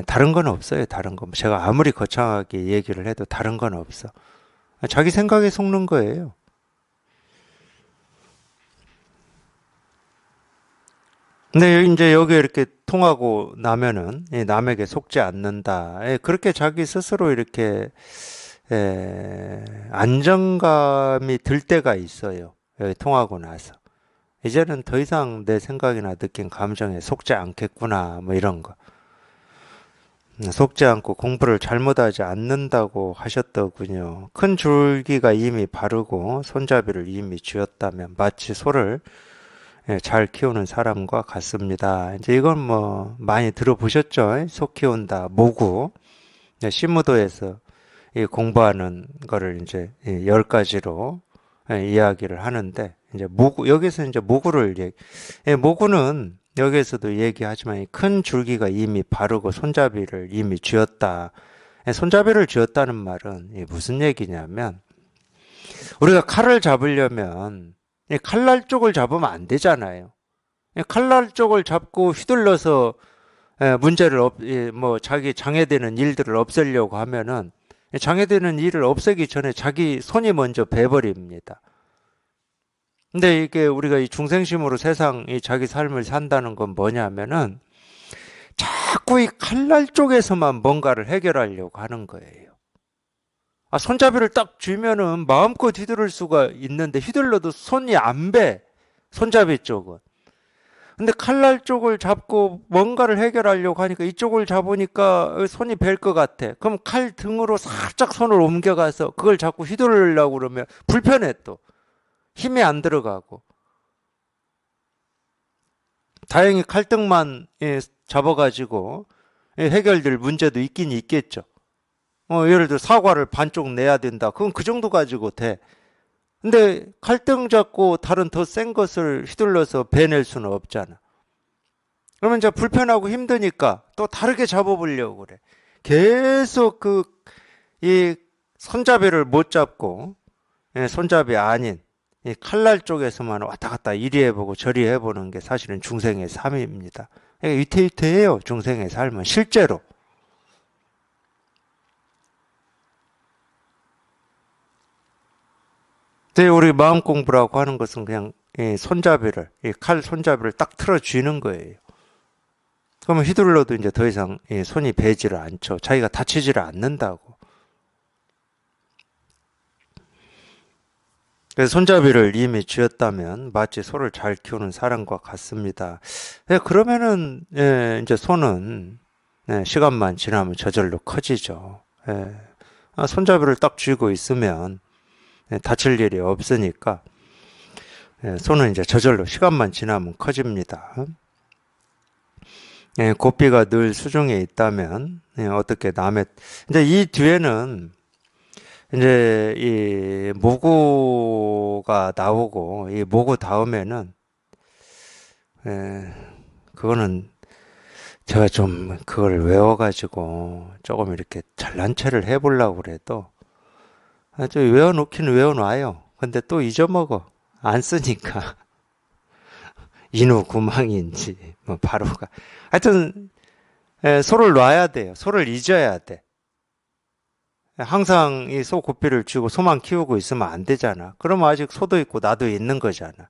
[SPEAKER 1] 다른 건 없어요. 다른 건 제가 아무리 거창하게 얘기를 해도 다른 건 없어. 자기 생각에 속는 거예요. 근데 이제 여기 이렇게 통하고 나면은 남에게 속지 않는다. 그렇게 자기 스스로 이렇게 안정감이 들 때가 있어요. 여기 통하고 나서. 이제는 더 이상 내 생각이나 느낀 감정에 속지 않겠구나. 뭐 이런 거. 속지 않고 공부를 잘못하지 않는다고 하셨더군요. 큰 줄기가 이미 바르고 손잡이를 이미 쥐었다면 마치 소를 잘 키우는 사람과 같습니다. 이제 이건 뭐 많이 들어보셨죠? 소 키운다, 모구. 신무도에서 공부하는 거를 이제 10가지로 이야기를 하는데, 이제 모구, 여기서 이제 모구를 모구는 여기에서도 얘기하지만 큰 줄기가 이미 바르고 손잡이를 이미 쥐었다. 손잡이를 쥐었다는 말은 무슨 얘기냐면, 우리가 칼을 잡으려면 이 칼날 쪽을 잡으면 안 되잖아요. 칼날 쪽을 잡고 휘둘러서 문제를 뭐 자기 장애되는 일들을 없애려고 하면은 장애되는 일을 없애기 전에 자기 손이 먼저 베버립니다. 근데 이게 우리가 이 중생심으로 세상 이 자기 삶을 산다는 건 뭐냐면은 자꾸 이 칼날 쪽에서만 뭔가를 해결하려고 하는 거예요. 손잡이를 딱 쥐면은 마음껏 휘두를 수가 있는데 휘둘러도 손이 안 배. 손잡이 쪽은. 근데 칼날 쪽을 잡고 뭔가를 해결하려고 하니까 이쪽을 잡으니까 손이 벨 것 같아. 그럼 칼 등으로 살짝 손을 옮겨가서 그걸 자꾸 휘두르려고 그러면 불편해 또. 힘이 안 들어가고. 다행히 칼등만 잡아가지고 해결될 문제도 있긴 있겠죠. 예를 들어 사과를 반쪽 내야 된다. 그건 그 정도 가지고 돼. 근데 칼등 잡고 다른 더 센 것을 휘둘러서 베낼 수는 없잖아. 그러면 이제 불편하고 힘드니까 또 다르게 잡아보려고 그래. 계속 이 손잡이를 못 잡고, 손잡이 아닌, 이 칼날 쪽에서만 왔다 갔다 이리 해보고 저리 해보는 게 사실은 중생의 삶입니다. 위태위태해요, 중생의 삶은. 실제로. 근데 우리 마음 공부라고 하는 것은 그냥 이 손잡이를, 이 칼 손잡이를 딱 틀어 쥐는 거예요. 그러면 휘둘러도 이제 더 이상 손이 베지를 않죠. 자기가 다치지를 않는다고. 그래서 손잡이를 이미 쥐었다면 마치 소를 잘 키우는 사람과 같습니다. 그러면은 이제 소는 시간만 지나면 저절로 커지죠. 손잡이를 딱 쥐고 있으면 다칠 일이 없으니까 소는 이제 저절로 시간만 지나면 커집니다. 고삐가 늘 수중에 있다면 어떻게 남의 이제 이 뒤에는 이제 이 모구가 나오고 이 모구 다음에는 에, 그거는 제가 좀 그걸 외워가지고 조금 이렇게 잘난 체를 해보려고 그래도 좀 외워놓기는 외워놔요. 근데 또 잊어먹어. 안 쓰니까. 인후구망인지 뭐 바로가 하여튼 소를 놔야 돼요. 소를 잊어야 돼. 항상 이 소 고삐를 쥐고 소만 키우고 있으면 안 되잖아. 그러면 아직 소도 있고 나도 있는 거잖아.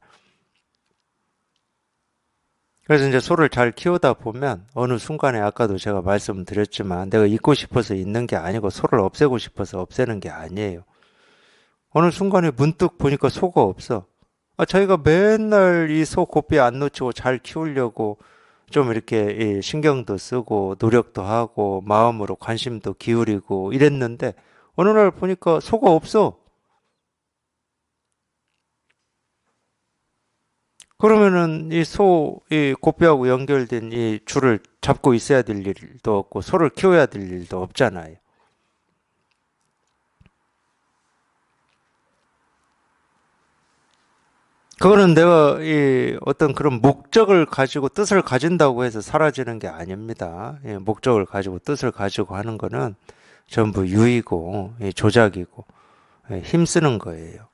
[SPEAKER 1] 그래서 이제 소를 잘 키우다 보면 어느 순간에 아까도 제가 말씀드렸지만 내가 있고 싶어서 있는 게 아니고 소를 없애고 싶어서 없애는 게 아니에요. 어느 순간에 문득 보니까 소가 없어. 자기가 맨날 이 소 고삐 안 놓치고 잘 키우려고 좀 이렇게 신경도 쓰고 노력도 하고 마음으로 관심도 기울이고 이랬는데 어느 날 보니까 소가 없어. 그러면은 이 고삐하고 연결된 이 줄을 잡고 있어야 될 일도 없고 소를 키워야 될 일도 없잖아요. 그거는 내가 이 어떤 그런 목적을 가지고 뜻을 가진다고 해서 사라지는 게 아닙니다. 목적을 가지고 뜻을 가지고 하는 거는 전부 유의고 조작이고 힘쓰는 거예요.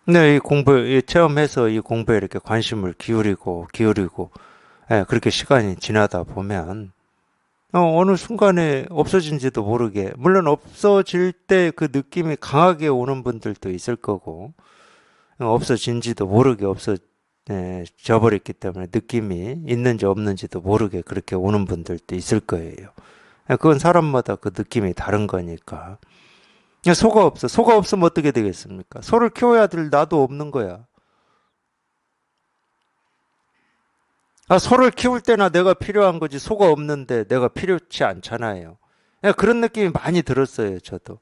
[SPEAKER 1] 근데 이 공부, 이 체험해서 이 공부에 이렇게 관심을 기울이고, 예, 그렇게 시간이 지나다 보면, 어느 순간에 없어진지도 모르게, 물론 없어질 때 그 느낌이 강하게 오는 분들도 있을 거고, 없어진지도 모르게 져버렸기 때문에 느낌이 있는지 없는지도 모르게 그렇게 오는 분들도 있을 거예요. 그건 사람마다 그 느낌이 다른 거니까. 소가 없어. 소가 없으면 어떻게 되겠습니까? 소를 키워야 될 나도 없는 거야. 소를 키울 때나 내가 필요한 거지 소가 없는데 내가 필요치 않잖아요. 그런 느낌이 많이 들었어요, 저도.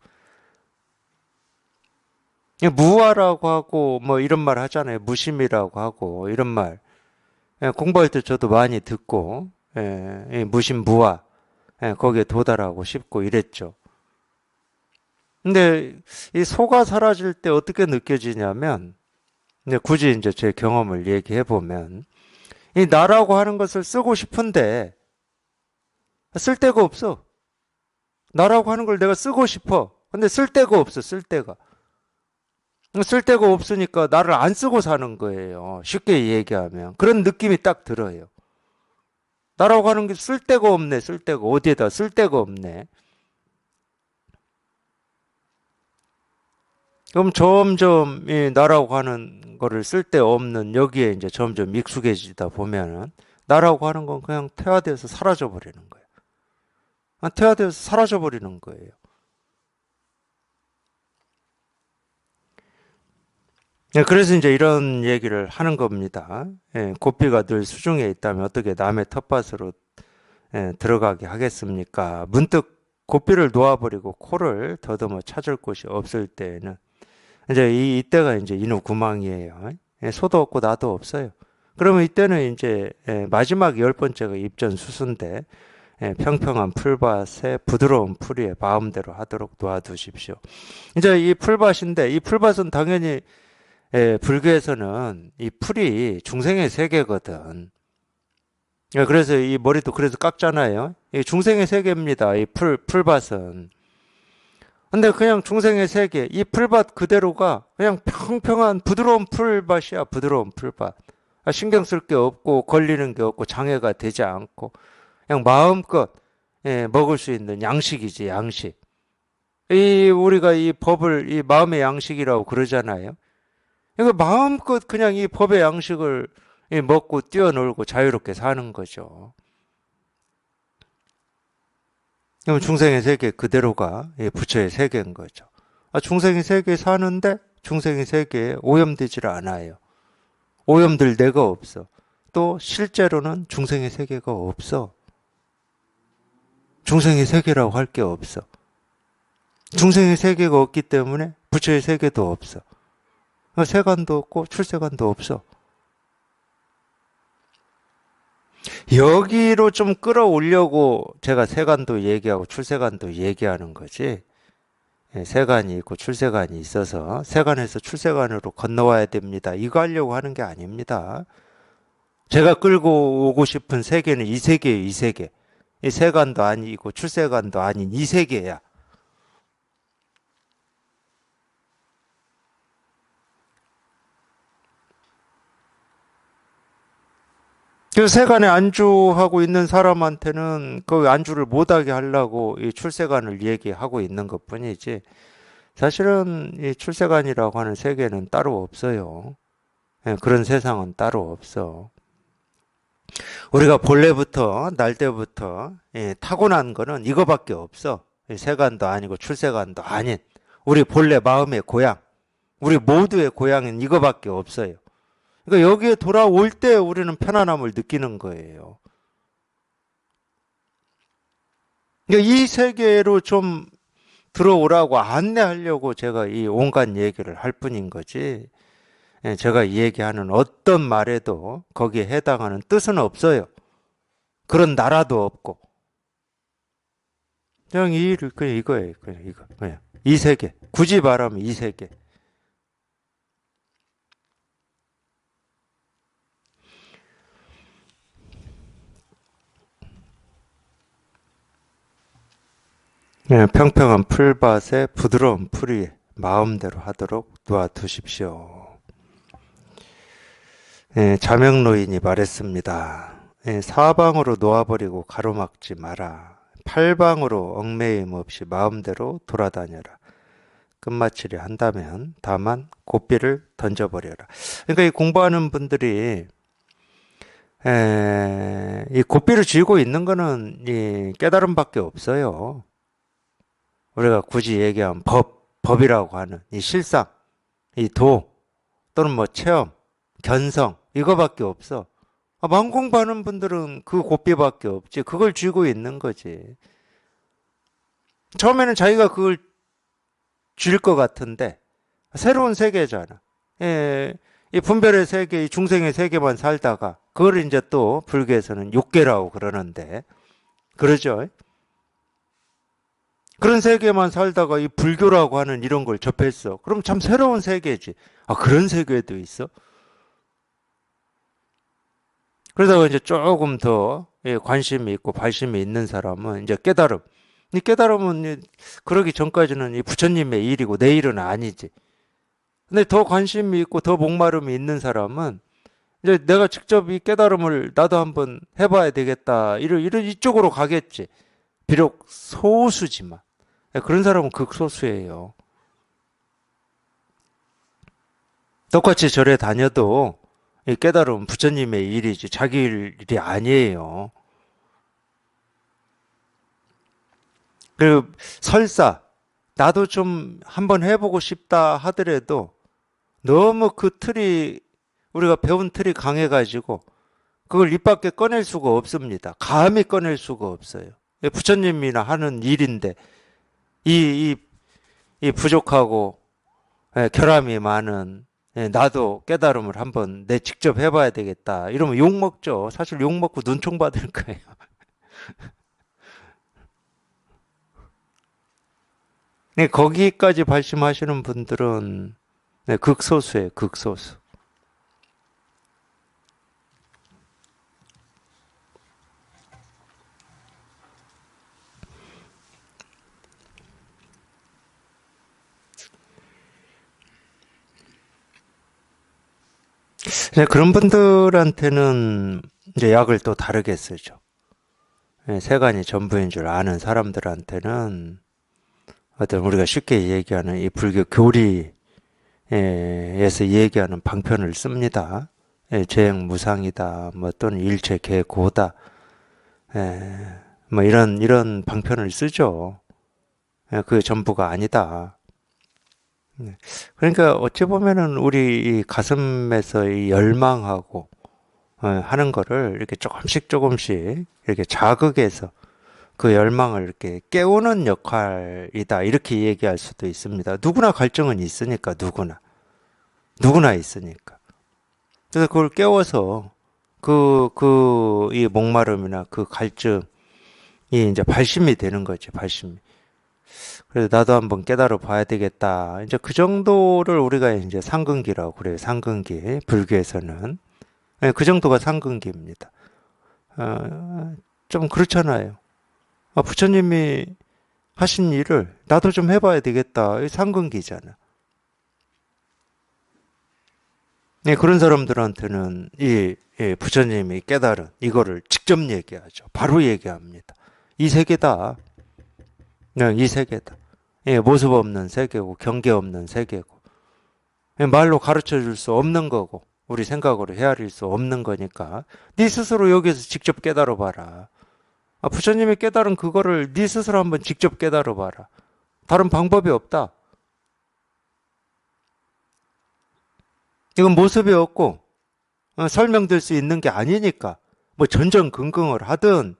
[SPEAKER 1] 무아라고 하고 뭐 이런 말 하잖아요. 무심이라고 하고 이런 말. 공부할 때 저도 많이 듣고 무심 무아 거기에 도달하고 싶고 이랬죠. 근데 이 소가 사라질 때 어떻게 느껴지냐면 굳이 이제 제 경험을 얘기해 보면 이 나라고 하는 것을 쓰고 싶은데 쓸 데가 없어. 나라고 하는 걸 내가 쓰고 싶어. 근데 쓸 데가 없어. 쓸 데가. 쓸 데가 없으니까 나를 안 쓰고 사는 거예요. 쉽게 얘기하면. 그런 느낌이 딱 들어요. 나라고 하는 게 쓸 데가 없네. 쓸 데가 어디에다 쓸 데가 없네. 그럼 점점 이 나라고 하는 거를 쓸 데 없는 여기에 이제 점점 익숙해지다 보면은 나라고 하는 건 그냥 퇴화되어서 사라져 버리는 거예요. 퇴화되어서 사라져 버리는 거예요. 그래서 이제 이런 얘기를 하는 겁니다. 고삐가 늘 수중에 있다면 어떻게 남의 텃밭으로 들어가게 하겠습니까? 문득 고삐를 놓아버리고 코를 더듬어 찾을 곳이 없을 때에는 이제 이때가 이제 인후구망이에요. 소도 없고 나도 없어요. 그러면 이때는 이제 마지막 열 번째가 입전수수인데 평평한 풀밭에 부드러운 풀이에 마음대로 하도록 놓아두십시오. 이제 이 풀밭인데 이 풀밭은 당연히 불교에서는 이 풀이 중생의 세계거든. 그래서 이 머리도 그래서 깎잖아요. 이 중생의 세계입니다. 이 풀밭은. 근데 그냥 중생의 세계, 이 풀밭 그대로가 그냥 평평한 부드러운 풀밭이야. 부드러운 풀밭. 신경 쓸 게 없고 걸리는 게 없고 장애가 되지 않고 그냥 마음껏 먹을 수 있는 양식이지, 양식. 이 우리가 이 법을 이 마음의 양식이라고 그러잖아요. 이거 마음껏 그냥 이 법의 양식을 먹고 뛰어놀고 자유롭게 사는 거죠. 그럼 중생의 세계 그대로가 부처의 세계인 거죠. 중생의 세계에 사는데 중생의 세계에 오염되질 않아요. 오염될 데가 없어. 또 실제로는 중생의 세계가 없어. 중생의 세계라고 할 게 없어. 중생의 세계가 없기 때문에 부처의 세계도 없어. 세간도 없고 출세간도 없어. 여기로 좀 끌어올려고 제가 세간도 얘기하고 출세간도 얘기하는 거지. 세간이 있고 출세간이 있어서 세간에서 출세간으로 건너와야 됩니다. 이거 하려고 하는 게 아닙니다. 제가 끌고 오고 싶은 세계는 이 세계예요, 이 세계. 이 세간도 아니고 출세간도 아닌 이 세계야. 그 세간에 안주하고 있는 사람한테는 그 안주를 못하게 하려고 이 출세간을 얘기하고 있는 것 뿐이지 사실은 이 출세간이라고 하는 세계는 따로 없어요. 그런 세상은 따로 없어. 우리가 본래부터 날 때부터 타고난 거는 이거밖에 없어. 세간도 아니고 출세간도 아닌 우리 본래 마음의 고향, 우리 모두의 고향은 이거밖에 없어요. 그러니까 여기에 돌아올 때 우리는 편안함을 느끼는 거예요. 그러니까 이 세계로 좀 들어오라고 안내하려고 제가 이 온갖 얘기를 할 뿐인 거지. 제가 이 얘기하는 어떤 말에도 거기에 해당하는 뜻은 없어요. 그런 나라도 없고. 그냥 그냥 이거예요. 그냥 이거. 그냥 이 세계. 굳이 말하면 이 세계. 평평한 풀밭에 부드러운 풀이 마음대로 하도록 놓아두십시오. 자명노인이 말했습니다. 사방으로 놓아버리고 가로막지 마라. 팔방으로 얽매임 없이 마음대로 돌아다녀라. 끝마치려 한다면 다만 고삐를 던져버려라. 그러니까 이 공부하는 분들이 이 고삐를 쥐고 있는 거는 이 깨달음밖에 없어요. 우리가 굳이 얘기하면 법이라고 하는 이 실상, 이 도, 또는 뭐 체험, 견성, 이거밖에 없어. 마음 공부하는 분들은 그 고삐밖에 없지. 그걸 쥐고 있는 거지. 처음에는 자기가 그걸 쥘 것 같은데 새로운 세계잖아. 이 분별의 세계, 이 중생의 세계만 살다가 그걸 이제 또 불교에서는 욕계라고 그러는데 그러죠. 그런 세계만 살다가 이 불교라고 하는 이런 걸 접했어. 그럼 참 새로운 세계지. 그런 세계도 있어? 그러다가 이제 조금 더 관심이 있고 발심이 있는 사람은 이제 깨달음. 이 깨달음은 그러기 전까지는 이 부처님의 일이고 내 일은 아니지. 근데 더 관심이 있고 더 목마름이 있는 사람은 이제 내가 직접 이 깨달음을 나도 한번 해봐야 되겠다. 이런 이쪽으로 가겠지. 비록 소수지만. 그런 사람은 극소수예요. 똑같이 절에 다녀도 이 깨달음은 부처님의 일이지 자기 일이 아니에요. 그리고 설사 나도 좀 한번 해보고 싶다 하더라도 너무 그 틀이 우리가 배운 틀이 강해가지고 그걸 입 밖에 꺼낼 수가 없습니다. 감히 꺼낼 수가 없어요. 부처님이나 하는 일인데 이, 이 부족하고 결함이 많은 나도 깨달음을 한번 내 직접 해봐야 되겠다. 이러면 욕먹죠. 사실 욕먹고 눈총 받을 거예요. 거기까지 발심하시는 분들은 극소수예요. 극소수. 그런 분들한테는 이제 약을 또 다르게 쓰죠. 세간이 전부인 줄 아는 사람들한테는 어떤 우리가 쉽게 얘기하는 이 불교 교리에서 얘기하는 방편을 씁니다. 죄행무상이다, 뭐 또는 일체계고다, 뭐 이런 방편을 쓰죠. 그 전부가 아니다. 그러니까 어찌 보면은 우리 이 가슴에서 이 열망하고 하는 거를 이렇게 조금씩 이렇게 자극해서 그 열망을 이렇게 깨우는 역할이다. 이렇게 얘기할 수도 있습니다. 누구나 갈증은 있으니까, 누구나 있으니까. 그래서 그걸 깨워서 이 목마름이나 그 갈증이 이제 발심이 되는 거지, 발심이. 그래서 나도 한번 깨달아 봐야 되겠다. 이제 그 정도를 우리가 이제 상근기라고 그래요. 상근기. 불교에서는. 그 정도가 상근기입니다. 좀 그렇잖아요. 부처님이 하신 일을 나도 좀 해봐야 되겠다. 이 상근기잖아. 그런 사람들한테는 부처님이 깨달은 이거를 직접 얘기하죠. 바로 얘기합니다. 이 세계다. 이 세계다. 모습 없는 세계고 경계 없는 세계고 말로 가르쳐 줄 수 없는 거고 우리 생각으로 헤아릴 수 없는 거니까 네 스스로 여기서 직접 깨달아 봐라. 부처님이 깨달은 그거를 네 스스로 한번 직접 깨달아 봐라. 다른 방법이 없다. 이건 모습이 없고 설명될 수 있는 게 아니니까 뭐 전전긍긍을 하든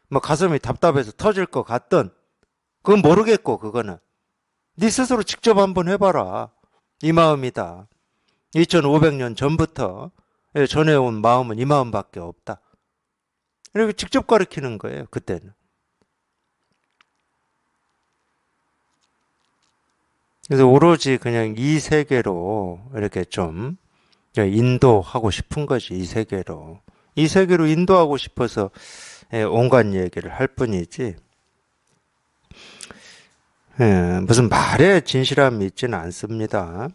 [SPEAKER 1] 뭐 가슴이 답답해서 터질 것 같든 그건 모르겠고 그거는 네 스스로 직접 한번 해봐라. 이 마음이다. 2500년 전부터 전해온 마음은 이 마음밖에 없다. 이렇게 직접 가르치는 거예요. 그때는. 그래서 오로지 그냥 이 세계로 이렇게 좀 인도하고 싶은 거지. 이 세계로. 이 세계로 인도하고 싶어서 온갖 얘기를 할 뿐이지. 무슨 말에 진실함이 있지는 않습니다.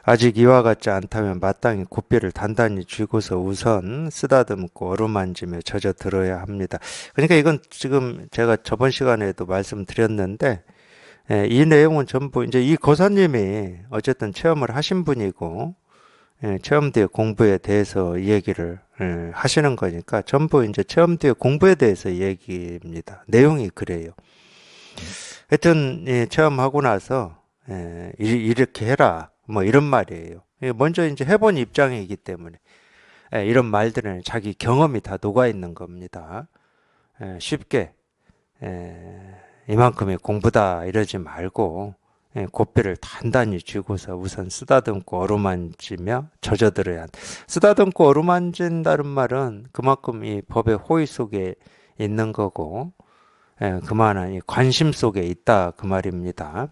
[SPEAKER 1] 아직 이와 같지 않다면 마땅히 고삐를 단단히 쥐고서 우선 쓰다듬고 어루만지며 젖어들어야 합니다. 그러니까 이건 지금 제가 저번 시간에도 말씀드렸는데, 이 내용은 전부 이제 이 거사님이 어쨌든 체험을 하신 분이고, 체험 뒤에 공부에 대해서 이 얘기를 하시는 거니까 전부 이제 체험 뒤에 공부에 대해서 얘기입니다. 내용이 그래요. 하여튼 체험하고 나서 이렇게 해라 뭐 이런 말이에요. 먼저 이제 해본 입장이기 때문에 이런 말들은 자기 경험이 다 녹아 있는 겁니다. 쉽게 이만큼의 공부다 이러지 말고 고삐를 단단히 쥐고서 우선 쓰다듬고 어루만지며 젖어들어야 한다. 쓰다듬고 어루만진다는 말은 그만큼 이 법의 호의 속에 있는 거고 그만한 이 관심 속에 있다 그 말입니다.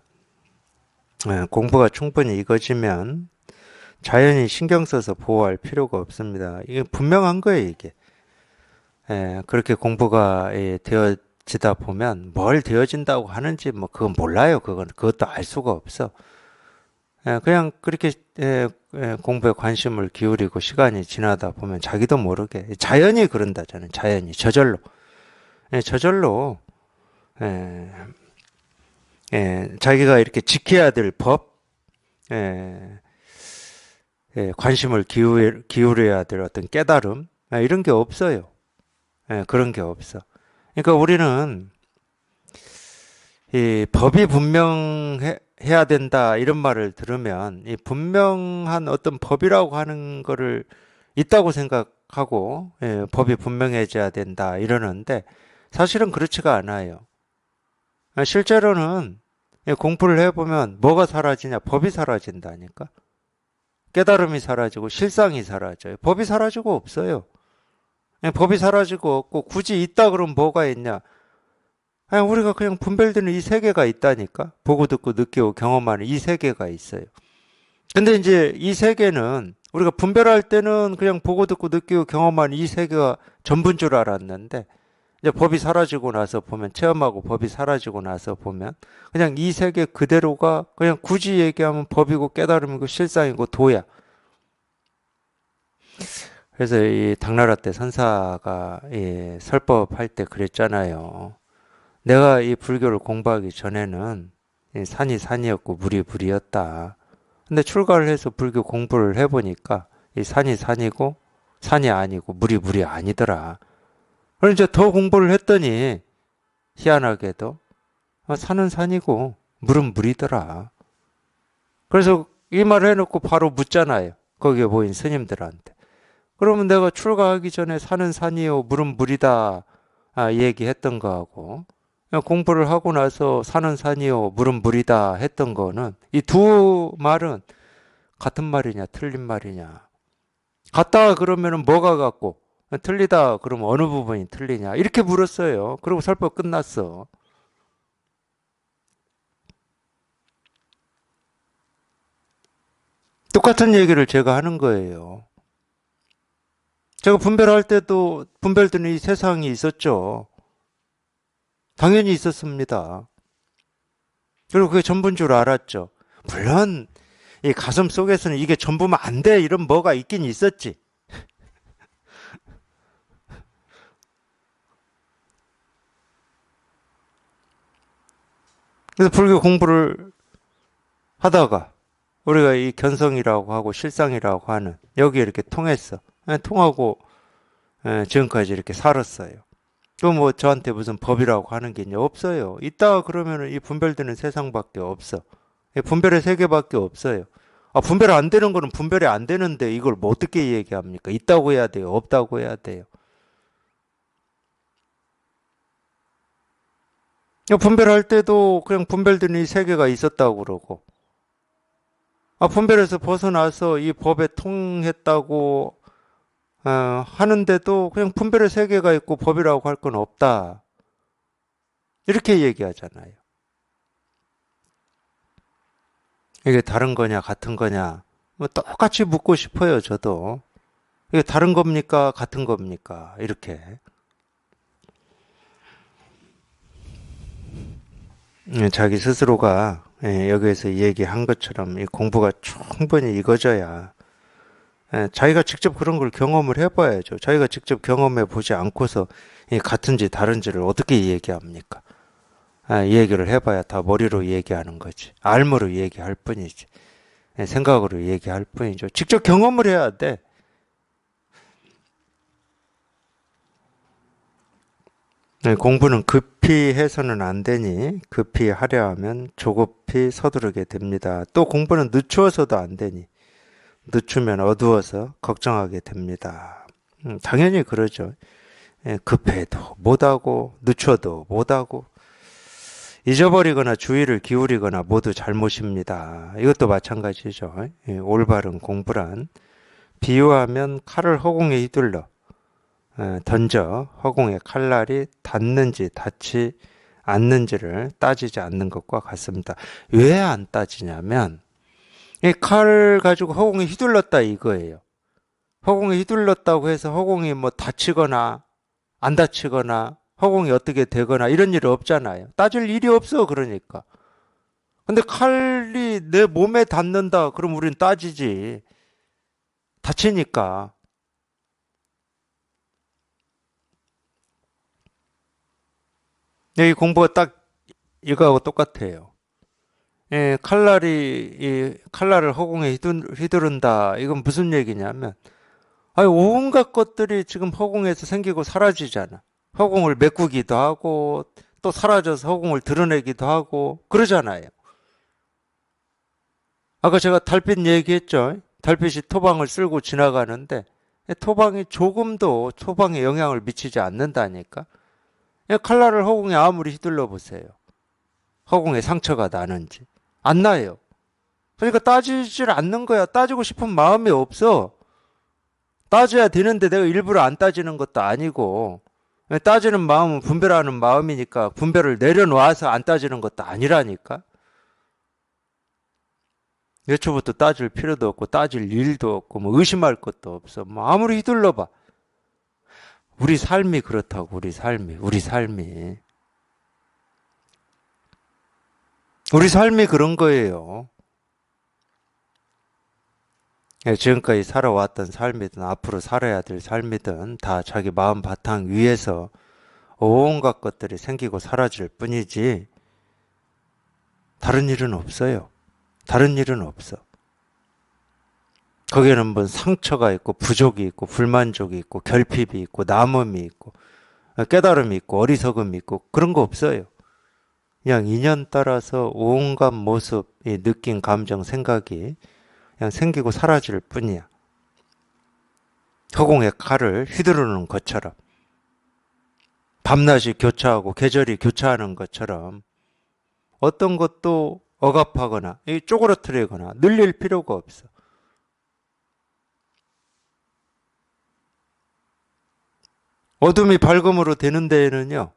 [SPEAKER 1] 공부가 충분히 익어지면 자연히 신경 써서 보호할 필요가 없습니다. 이게 분명한 거예요, 이게. 그렇게 공부가 되어지다 보면 뭘 되어진다고 하는지 뭐 그건 몰라요. 그것도 알 수가 없어. 그냥 그렇게 공부에 관심을 기울이고 시간이 지나다 보면 자기도 모르게 자연히 그런다잖아요. 자연히 저절로 자기가 이렇게 지켜야 될 법, 관심을 기울여야 될 어떤 깨달음, 이런 게 없어요. 그런 게 없어. 그러니까 우리는 이 법이 분명해야 된다 이런 말을 들으면 이 분명한 어떤 법이라고 하는 거를 있다고 생각하고 법이 분명해져야 된다 이러는데 사실은 그렇지가 않아요. 실제로는 공부를 해보면 뭐가 사라지냐? 법이 사라진다니까. 깨달음이 사라지고 실상이 사라져요. 법이 사라지고 없어요. 법이 사라지고 없고 굳이 있다 그러면 뭐가 있냐? 우리가 그냥 분별되는 이 세계가 있다니까. 보고 듣고 느끼고 경험하는 이 세계가 있어요. 근데 이제 이 세계는 우리가 분별할 때는 그냥 보고 듣고 느끼고 경험하는 이 세계가 전부인 줄 알았는데 이제 법이 사라지고 나서 보면 체험하고 법이 사라지고 나서 보면 그냥 이 세계 그대로가 그냥 굳이 얘기하면 법이고 깨달음이고 실상이고 도야. 그래서 이 당나라 때 선사가 설법할 때 그랬잖아요. 내가 이 불교를 공부하기 전에는 산이 산이었고 물이 물이었다. 근데 출가를 해서 불교 공부를 해보니까 이 산이 산이고 산이 아니고 물이 물이 아니더라. 그래서 이제 더 공부를 했더니 희한하게도 산은 산이고 물은 물이더라. 그래서 이 말을 해놓고 바로 묻잖아요. 거기에 모인 스님들한테. 그러면 내가 출가하기 전에 산은 산이요 물은 물이다 얘기했던 거하고 공부를 하고 나서 산은 산이요 물은 물이다 했던 거는 이 두 말은 같은 말이냐 틀린 말이냐. 같다 그러면 뭐가 같고 틀리다 그러면 어느 부분이 틀리냐 이렇게 물었어요. 그리고 설법 끝났어. 똑같은 얘기를 제가 하는 거예요. 제가 분별할 때도 분별되는 이 세상이 있었죠. 당연히 있었습니다. 그리고 그게 전부인 줄 알았죠. 물론 이 가슴 속에서는 이게 전부면 안 돼 이런 뭐가 있긴 있었지. 그래서 불교 공부를 하다가 우리가 이 견성이라고 하고 실상이라고 하는 여기 이렇게 통했어. 통하고 지금까지 이렇게 살았어요. 또 뭐 저한테 무슨 법이라고 하는 게 없어요. 있다 그러면은 이 분별되는 세상밖에 없어. 분별의 세계밖에 없어요. 분별 안 되는 거는 분별이 안 되는데 이걸 뭐 어떻게 얘기합니까? 있다고 해야 돼요? 없다고 해야 돼요? 분별할 때도 그냥 분별되는 이 세계가 있었다고 그러고 분별에서 벗어나서 이 법에 통했다고 하는데도 그냥 분별의 세계가 있고 법이라고 할 건 없다. 이렇게 얘기하잖아요. 이게 다른 거냐 같은 거냐 뭐 똑같이 묻고 싶어요. 저도. 이게 다른 겁니까 같은 겁니까 이렇게 자기 스스로가 여기에서 얘기한 것처럼 이 공부가 충분히 익어져야 자기가 직접 그런 걸 경험을 해봐야죠. 자기가 직접 경험해 보지 않고서 이 같은지 다른지를 어떻게 얘기합니까? 이 얘기를 해봐야 다 머리로 얘기하는 거지. 알므로 얘기할 뿐이지. 생각으로 얘기할 뿐이죠. 직접 경험을 해야 돼. 공부는 급히 해서는 안 되니 급히 하려 하면 조급히 서두르게 됩니다. 또 공부는 늦추어서도 안 되니 늦추면 어두워서 걱정하게 됩니다. 당연히 그러죠. 급해도 못하고 늦춰도 못하고 잊어버리거나 주의를 기울이거나 모두 잘못입니다. 이것도 마찬가지죠. 올바른 공부란 비유하면 칼을 허공에 휘둘러 던져 허공에 칼날이 닿는지 닿지 않는지를 따지지 않는 것과 같습니다. 왜 안 따지냐면 이 칼 가지고 허공에 휘둘렀다 이거예요. 허공에 휘둘렀다고 해서 허공이 뭐 다치거나 안 다치거나 허공이 어떻게 되거나 이런 일이 없잖아요. 따질 일이 없어 그러니까. 근데 칼이 내 몸에 닿는다 그럼 우린 따지지. 다치니까. 이 공부가 딱 이거하고 똑같아요. 이 칼날을 허공에 휘두른다. 이건 무슨 얘기냐면, 아니, 온갖 것들이 지금 허공에서 생기고 사라지잖아. 허공을 메꾸기도 하고, 또 사라져서 허공을 드러내기도 하고, 그러잖아요. 아까 제가 달빛 얘기했죠. 달빛이 토방을 쓸고 지나가는데, 토방이 조금도 토방에 영향을 미치지 않는다니까. 칼날을 허공에 아무리 휘둘러 보세요. 허공에 상처가 나는지. 안 나요. 그러니까 따지질 않는 거야. 따지고 싶은 마음이 없어. 따져야 되는데 내가 일부러 안 따지는 것도 아니고, 따지는 마음은 분별하는 마음이니까 분별을 내려놓아서 안 따지는 것도 아니라니까. 애초부터 따질 필요도 없고 따질 일도 없고 뭐 의심할 것도 없어. 뭐 아무리 휘둘러봐. 우리 삶이 그렇다고. 우리 삶이 그런 거예요. 지금까지 살아왔던 삶이든 앞으로 살아야 될 삶이든 다 자기 마음 바탕 위에서 온갖 것들이 생기고 사라질 뿐이지 다른 일은 없어요. 다른 일은 없어. 거기에는 뭐 상처가 있고 부족이 있고 불만족이 있고 결핍이 있고 남음이 있고 깨달음이 있고 어리석음이 있고 그런 거 없어요. 그냥 인연 따라서 온갖 모습, 느낌, 감정, 생각이 그냥 생기고 사라질 뿐이야. 허공에 칼을 휘두르는 것처럼 밤낮이 교차하고 계절이 교차하는 것처럼 어떤 것도 억압하거나 쪼그러뜨리거나 늘릴 필요가 없어. 어둠이 밝음으로 되는 데에는요.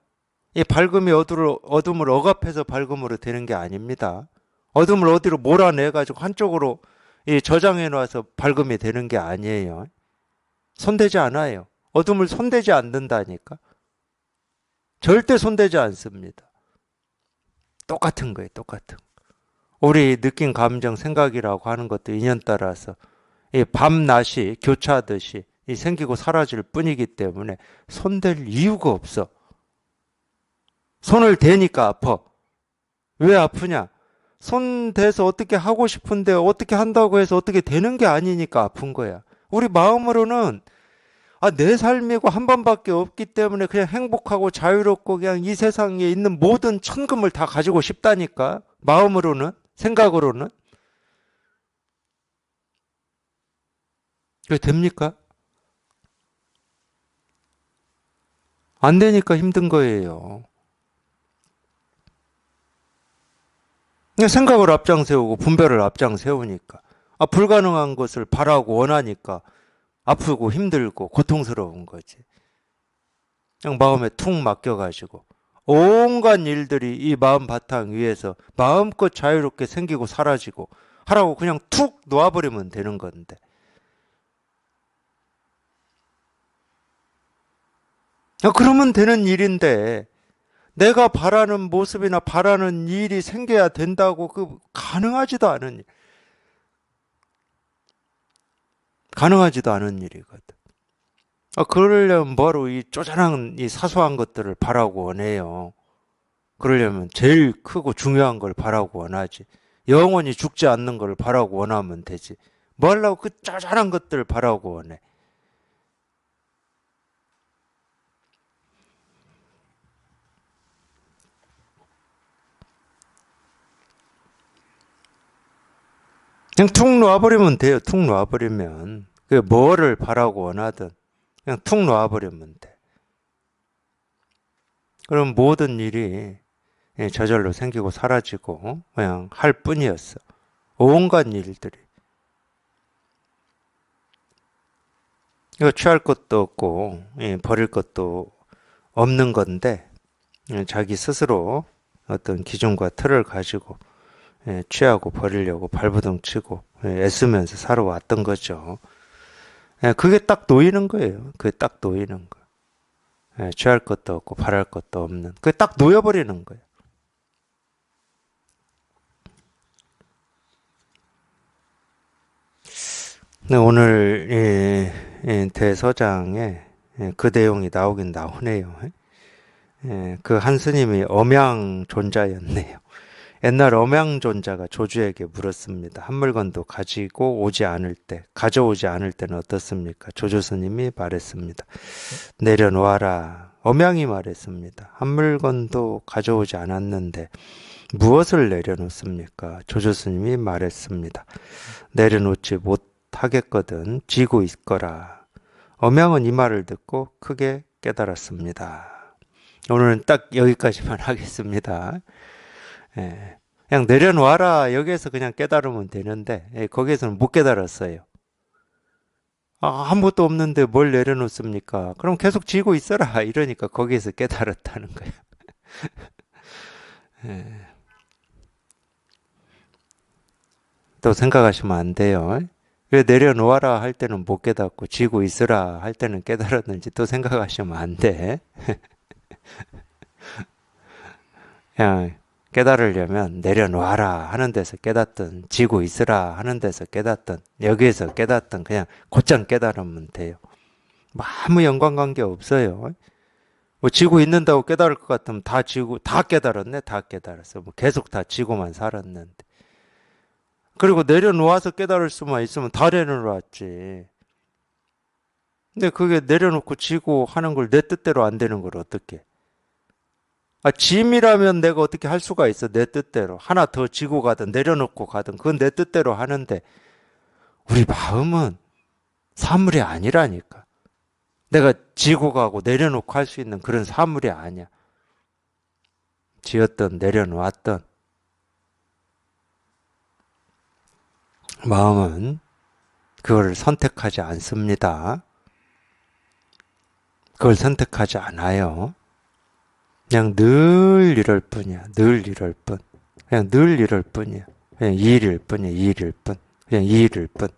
[SPEAKER 1] 이 밝음이 어둠을 억압해서 밝음으로 되는 게 아닙니다. 어둠을 어디로 몰아내가지고 한쪽으로 저장해 놔서 밝음이 되는 게 아니에요. 손대지 않아요. 어둠을 손대지 않는다니까. 절대 손대지 않습니다. 똑같은 거예요. 똑같은 거. 우리 느낌, 감정, 생각이라고 하는 것도 인연 따라서 이 밤낮이 교차하듯이 생기고 사라질 뿐이기 때문에 손댈 이유가 없어. 손을 대니까 아파. 왜 아프냐? 손 대서 어떻게 하고 싶은데 어떻게 한다고 해서 어떻게 되는 게 아니니까 아픈 거야. 우리 마음으로는 내 삶이고 한 번밖에 없기 때문에 그냥 행복하고 자유롭고 그냥 이 세상에 있는 모든 천금을 다 가지고 싶다니까. 마음으로는, 생각으로는. 그게 됩니까? 안 되니까 힘든 거예요. 그냥 생각을 앞장세우고 분별을 앞장세우니까. 불가능한 것을 바라고 원하니까 아프고 힘들고 고통스러운 거지. 그냥 마음에 툭 맡겨가지고 온갖 일들이 이 마음 바탕 위에서 마음껏 자유롭게 생기고 사라지고 하라고 그냥 툭 놓아버리면 되는 건데. 그러면 되는 일인데 내가 바라는 모습이나 바라는 일이 생겨야 된다고 가능하지도 않은 일. 가능하지도 않은 일이거든. 그러려면 뭐로 이 쪼잔한 이 사소한 것들을 바라고 원해요. 그러려면 제일 크고 중요한 걸 바라고 원하지. 영원히 죽지 않는 걸 바라고 원하면 되지. 뭐 하려고 그 쪼잔한 것들을 바라고 원해. 그냥 툭 놓아버리면 돼요. 툭 놓아버리면. 그 뭐를 바라고 원하든 그냥 툭 놓아버리면 돼. 그럼 모든 일이 저절로 생기고 사라지고 그냥 할 뿐이었어. 온갖 일들이. 이거 취할 것도 없고 버릴 것도 없는 건데 자기 스스로 어떤 기준과 틀을 가지고 취하고 버리려고 발버둥 치고 애쓰면서 살아왔던 거죠. 그게 딱 놓이는 거예요. 그게 딱 놓이는 거. 취할 것도 없고 바랄 것도 없는. 그게 딱 놓여버리는 거예요. 오늘 대서장에 그 내용이 나오긴 나오네요. 그 한 스님이 엄양존자였네요. 옛날 엄양존자가 조주에게 물었습니다. 한 물건도 가지고 오지 않을 때, 가져오지 않을 때는 어떻습니까? 조주 스님이 말했습니다. 내려놓아라. 엄양이 말했습니다. 한 물건도 가져오지 않았는데 무엇을 내려놓습니까? 조주 스님이 말했습니다. 내려놓지 못하겠거든 지고 있거라. 엄양은 이 말을 듣고 크게 깨달았습니다. 오늘은 딱 여기까지만 하겠습니다. 그냥 내려놓아라. 여기에서 그냥 깨달으면 되는데 거기에서는 못 깨달았어요. 아무것도 없는데 뭘 내려놓습니까? 그럼 계속 쥐고 있어라. 이러니까 거기에서 깨달았다는 거예요. 또 생각하시면 안 돼요. 왜 내려놓아라 할 때는 못 깨닫고 쥐고 있으라 할 때는 깨달았는지 또 생각하시면 안 돼. 그냥 깨달으려면 내려놓아라 하는 데서 깨닫든 지고 있으라 하는 데서 깨닫든 여기에서 깨닫든 그냥 곧장 깨달으면 돼요. 뭐 아무 연관관계 없어요. 뭐 지고 있는다고 깨달을 것 같으면 다 지고 다 깨달았네. 다 깨달았어. 뭐 계속 다 지고만 살았는데. 그리고 내려놓아서 깨달을 수만 있으면 다 내려놓았지. 근데 그게 내려놓고 지고 하는 걸 내 뜻대로 안 되는 걸 어떻게? 짐이라면 내가 어떻게 할 수가 있어. 내 뜻대로. 하나 더 지고 가든 내려놓고 가든 그건 내 뜻대로 하는데 우리 마음은 사물이 아니라니까. 내가 지고 가고 내려놓고 할 수 있는 그런 사물이 아니야. 지었던 내려놓았던 마음은 그걸 선택하지 않습니다. 그걸 선택하지 않아요. 그냥 늘 이럴 뿐이야. 늘 이럴 뿐. 그냥 늘 이럴 뿐이야. 그냥 이 일일 뿐이야. 이 일일 뿐. 그냥 이 일일 뿐.